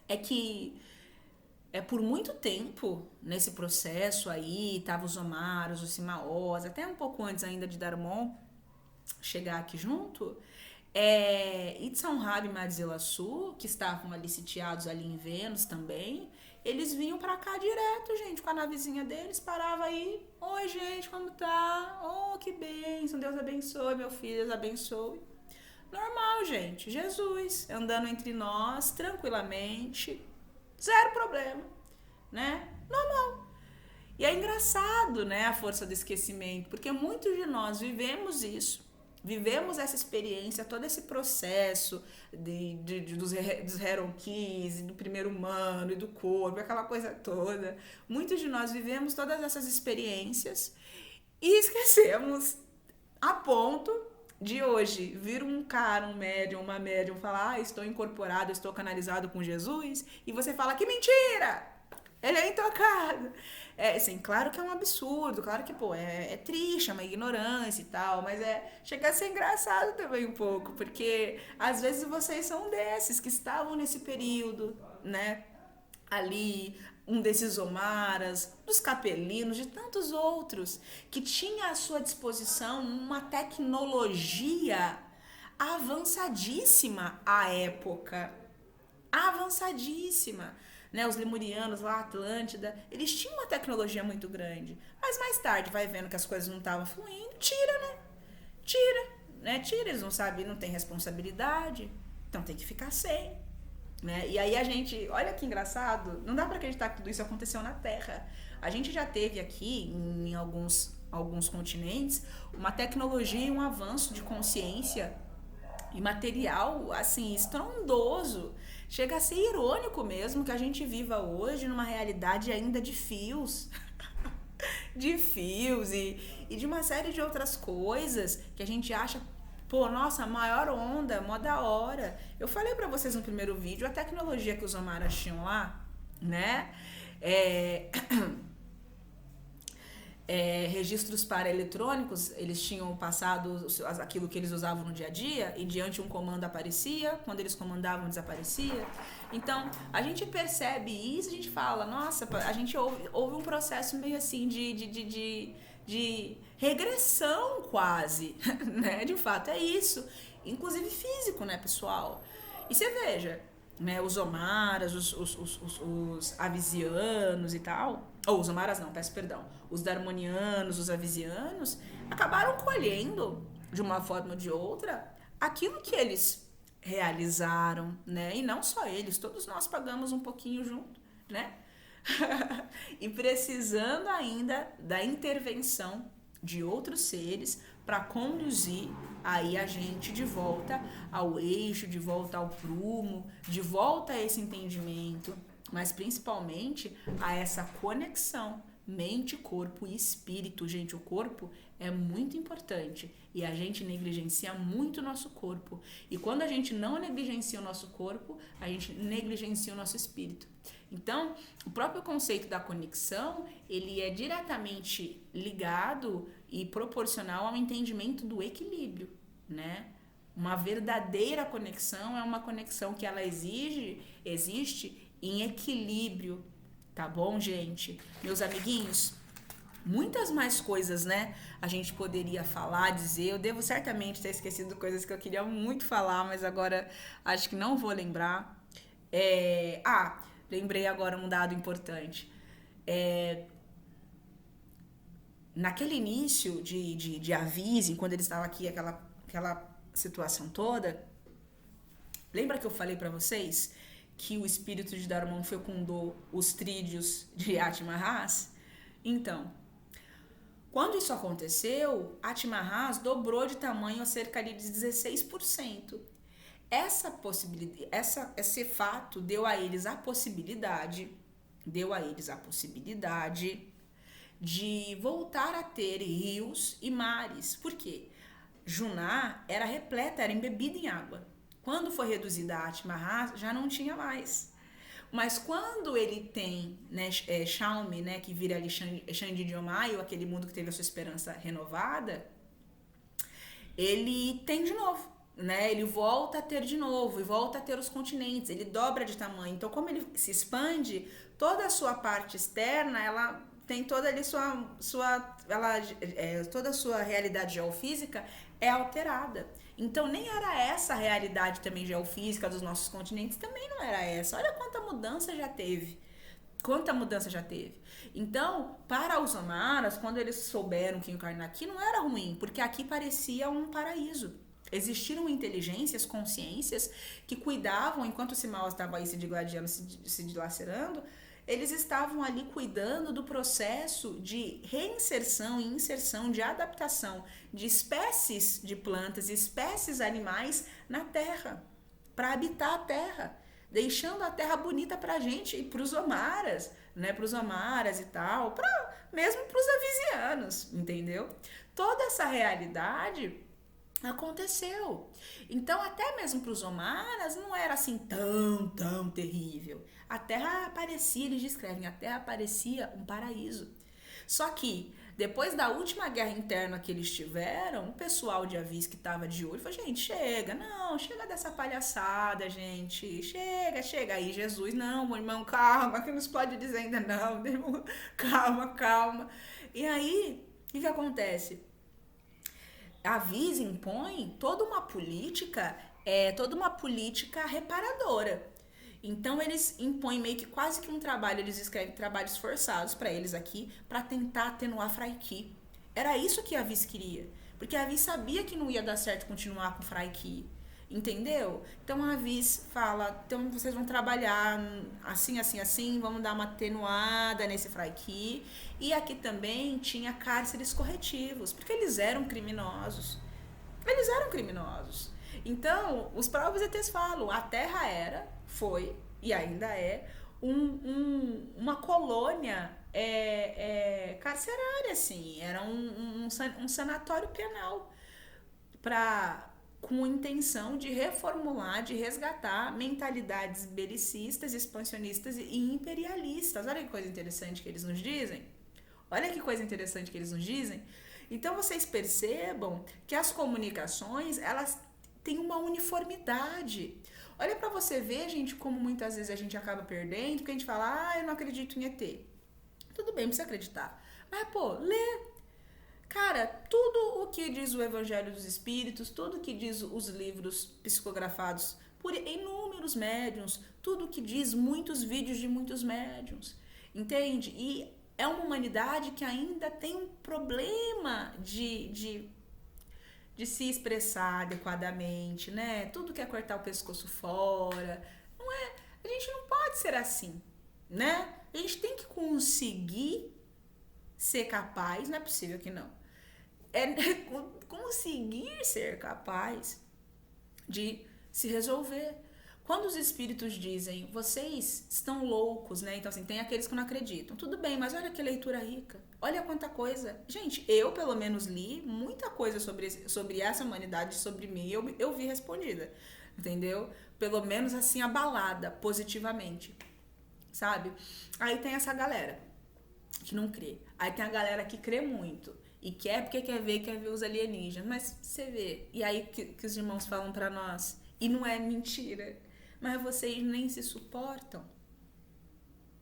é que por muito tempo nesse processo aí, tava os Omaros, os Simaós, até um pouco antes ainda de Darmon chegar aqui junto, Itzhak e Marizilaçu, que estavam ali sitiados ali em Vênus também, eles vinham pra cá direto, gente, com a navezinha deles, parava aí, oi gente, como tá? Oh, que bênção, Deus abençoe, meu filho, Deus abençoe. Normal, gente. Jesus andando entre nós tranquilamente, zero problema, né? Normal. E é engraçado, né, a força do esquecimento, porque muitos de nós vivemos isso, vivemos essa experiência, todo esse processo dos Hieron-Keys, do primeiro humano e do corpo, aquela coisa toda. Muitos de nós vivemos todas essas experiências e esquecemos a ponto de hoje vir um cara, um médium, uma médium, falar, estou incorporado, estou canalizado com Jesus, e você fala, que mentira! Ele é intocado. É, assim, claro que é um absurdo, claro que, pô, é triste, é uma ignorância e tal, mas chega a ser engraçado também um pouco, porque às vezes vocês são desses que estavam nesse período, né? Ali, um desses Omaras, dos Capelinos, de tantos outros, que tinha à sua disposição uma tecnologia avançadíssima à época, avançadíssima. Né, os lemurianos lá, Atlântida, eles tinham uma tecnologia muito grande. Mas mais tarde, vai vendo que as coisas não estavam fluindo, tira, né? Tira, né? Tira, eles não sabem, não tem responsabilidade, então tem que ficar sem. Né? E aí a gente, olha que engraçado, não dá pra acreditar que tudo isso aconteceu na Terra. A gente já teve aqui, em alguns continentes, uma tecnologia e um avanço de consciência e material, assim, estrondoso. Chega a ser irônico mesmo que a gente viva hoje numa realidade ainda de fios. De fios e de uma série de outras coisas que a gente acha, pô, nossa, maior onda, mó da hora. Eu falei pra vocês no primeiro vídeo a tecnologia que os Omaras tinham lá, né? Registros paraeletrônicos, eles tinham passado aquilo que eles usavam no dia a dia e diante um comando aparecia, quando eles comandavam desaparecia. Então, a gente percebe isso, a gente fala, nossa, a gente ouve um processo meio assim de regressão quase, né? De fato, é isso. Inclusive físico, né, pessoal? E você veja, né, os Omaras, os Avisianos e tal, ou os Omaras não, peço perdão, os Darmonianos, os Avisianos, acabaram colhendo, de uma forma ou de outra, aquilo que eles realizaram, né? E não só eles, todos nós pagamos um pouquinho junto, né? E precisando ainda da intervenção de outros seres para conduzir aí a gente de volta ao eixo, de volta ao prumo, de volta a esse entendimento, mas principalmente a essa conexão mente, corpo e espírito. Gente, o corpo é muito importante e a gente negligencia muito o nosso corpo. E quando a gente não negligencia o nosso corpo, a gente negligencia o nosso espírito. Então, o próprio conceito da conexão, ele é diretamente ligado e proporcional ao entendimento do equilíbrio, né? Uma verdadeira conexão é uma conexão que ela existe em equilíbrio, tá bom, gente? Meus amiguinhos, muitas mais coisas, né? A gente poderia falar, dizer. Eu devo certamente ter esquecido coisas que eu queria muito falar, mas agora acho que não vou lembrar. Lembrei agora um dado importante. Naquele início de Avise, quando ele estava aqui, aquela situação toda, lembra que eu falei para vocês que o espírito de Darumon fecundou os trídeos de Ati-Mahas? Então, quando isso aconteceu, Ati-Mahas dobrou de tamanho a cerca de 16%. Esse fato deu a eles a possibilidade de voltar a ter rios e mares. Por quê? Juná era repleta, era embebida em água. Quando foi reduzida a Ati-Mahas, já não tinha mais. Mas quando ele tem, né, Xiaomi, né, que vira ali Xande de Omaio, aquele mundo que teve a sua esperança renovada, ele tem de novo. Né, ele volta a ter de novo e volta a ter os continentes, ele dobra de tamanho. Então, como ele se expande, toda a sua parte externa, ela tem toda ali toda a sua realidade geofísica é alterada. Então, nem era essa a realidade também geofísica dos nossos continentes, também não era essa. Olha quanta mudança já teve. Então, para os Omaras, quando eles souberam que encarnar aqui, não era ruim, porque aqui parecia um paraíso. Existiram inteligências, consciências que cuidavam, enquanto o Simal estava aí se digladiando, se dilacerando, eles estavam ali cuidando do processo de reinserção e inserção, de adaptação de espécies de plantas e espécies animais na Terra, para habitar a Terra, deixando a Terra bonita para a gente e para os Omaras, né? Para os Omaras e tal, mesmo para os Avisianos, entendeu? Toda essa realidade Aconteceu. Então, até mesmo para os Omaras, não era assim tão terrível. A terra parecia, eles descrevem, a terra parecia um paraíso. Só que, depois da última guerra interna que eles tiveram, o pessoal de Avis que estava de olho falou, gente, chega, não, chega dessa palhaçada, gente, chega. Aí Jesus, não, meu irmão, calma, que não se pode dizer ainda não, irmão, calma. E aí, o que acontece? A Visa impõe toda uma política reparadora. Então eles impõem meio que quase que um trabalho, eles escrevem trabalhos forçados para eles aqui, para tentar atenuar Fraiki. Era isso que a Vis queria, porque a Vis sabia que não ia dar certo continuar com Fraiki. Entendeu? Então a Vis fala, então vocês vão trabalhar assim, vamos dar uma atenuada nesse Fraiki. E aqui também tinha cárceres corretivos, porque eles eram criminosos. Eles eram criminosos. Então, os próprios ETs falam, a Terra foi e ainda é uma colônia carcerária, assim. Era um sanatório penal com a intenção de reformular, de resgatar mentalidades belicistas, expansionistas e imperialistas. Olha que coisa interessante que eles nos dizem. Então vocês percebam que as comunicações, elas têm uma uniformidade. Olha para você ver, gente, como muitas vezes a gente acaba perdendo, porque a gente fala, eu não acredito em ET. Tudo bem, precisa acreditar. Mas, lê. Cara, tudo o que diz o Evangelho dos Espíritos, tudo o que diz os livros psicografados por inúmeros médiuns, tudo o que diz muitos vídeos de muitos médiuns, entende? E é uma humanidade que ainda tem um problema de se expressar adequadamente, né? Tudo quer cortar o pescoço fora. Não é? A gente não pode ser assim, né? A gente tem que conseguir ser capaz, não é possível que não. Conseguir ser capaz de se resolver. Quando os espíritos dizem, vocês estão loucos, né? Então, assim, tem aqueles que não acreditam. Tudo bem, mas olha que leitura rica. Olha quanta coisa. Gente, eu, pelo menos, li muita coisa sobre essa humanidade, sobre mim. Eu vi respondida, entendeu? Pelo menos, assim, abalada positivamente, sabe? Aí tem essa galera que não crê. Aí tem a galera que crê muito. E quer porque quer ver os alienígenas. Mas você vê. E aí que os irmãos falam pra nós. E não é mentira. Mas vocês nem se suportam.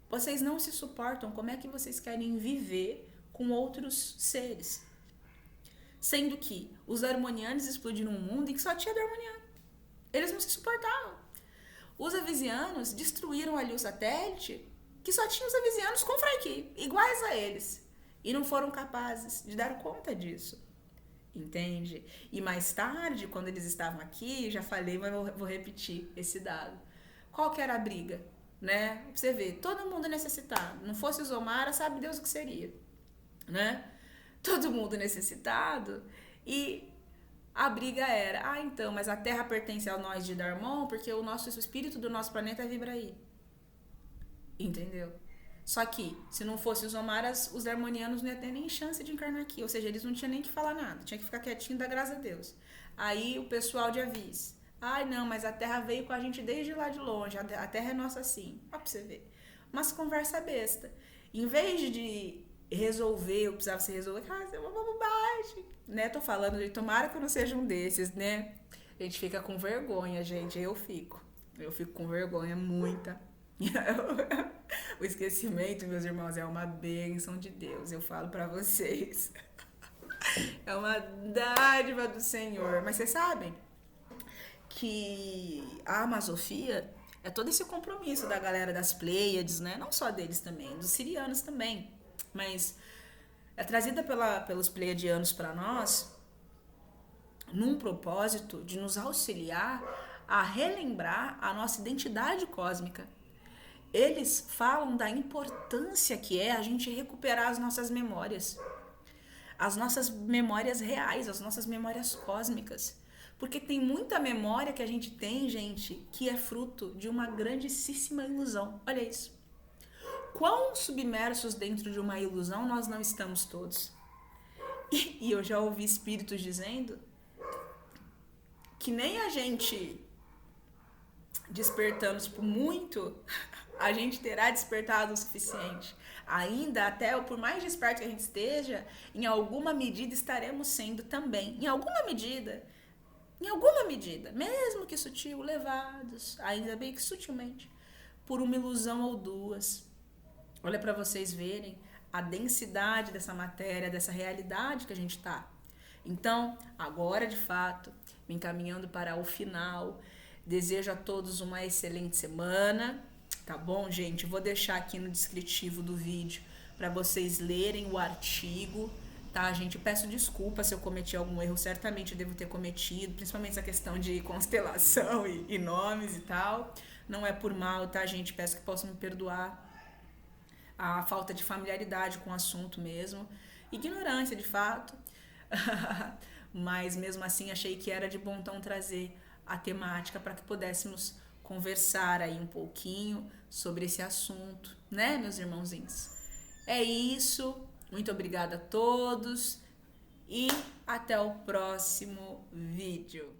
Vocês não se suportam. Como é que vocês querem viver com outros seres? Sendo que os harmonianos explodiram um mundo em que só tinha harmoniano. Eles não se suportavam. Os avisianos destruíram ali o satélite que só tinha os avisianos com Fraiki, iguais a eles. E não foram capazes de dar conta disso. Entende? E mais tarde, quando eles estavam aqui, já falei, mas vou repetir esse dado. Qual que era a briga? Né? Pra você ver, todo mundo necessitado. Não fosse os Omara, sabe Deus o que seria. Né? Todo mundo necessitado. E a briga era, então, mas a Terra pertence a nós de Darmon, porque o espírito do nosso planeta vibra aí. Entendeu? Só que, se não fosse os Omaras, os Darmonianos não iam ter nem chance de encarnar aqui. Ou seja, eles não tinham nem que falar nada. Tinha que ficar quietinho, dar graças a Deus. Aí o pessoal de Avis. Não, mas a Terra veio com a gente desde lá de longe. A Terra é nossa sim. Ó pra você ver. Mas conversa besta. Em vez de resolver, eu precisava se resolver. É uma bobagem. Né? Tô falando de tomara que eu não seja um desses, né? A gente fica com vergonha, gente. Eu fico com vergonha, muita. O esquecimento, meus irmãos, é uma bênção de Deus, eu falo pra vocês. É uma dádiva do Senhor. Mas vocês sabem que a Amazofia é todo esse compromisso da galera das Pleiades, né? Não só deles também, dos sirianos também. Mas é trazida pelos pleiadianos para nós num propósito de nos auxiliar a relembrar a nossa identidade cósmica. Eles falam da importância que é a gente recuperar as nossas memórias reais, as nossas memórias cósmicas. Porque tem muita memória que a gente tem, gente, que é fruto de uma grandíssima ilusão. Olha isso. Quão submersos dentro de uma ilusão nós não estamos todos. E eu já ouvi espíritos dizendo que nem a gente despertando, tipo, muito, a gente terá despertado o suficiente. Ainda, até por mais desperto que a gente esteja, em alguma medida estaremos sendo também. Em alguma medida, mesmo que sutil, levados, ainda bem que sutilmente, por uma ilusão ou duas. Olha para vocês verem a densidade dessa matéria, dessa realidade que a gente está. Então, agora de fato, me encaminhando para o final, desejo a todos uma excelente semana, tá bom, gente? Vou deixar aqui no descritivo do vídeo para vocês lerem o artigo, tá, gente? Peço desculpa se eu cometi algum erro, certamente eu devo ter cometido, principalmente essa questão de constelação e nomes e tal. Não é por mal, tá, gente? Peço que possam me perdoar a falta de familiaridade com o assunto mesmo, ignorância de fato, mas mesmo assim achei que era de bom tom trazer a temática para que pudéssemos conversar aí um pouquinho sobre esse assunto, né, meus irmãozinhos? É isso, muito obrigada a todos e até o próximo vídeo.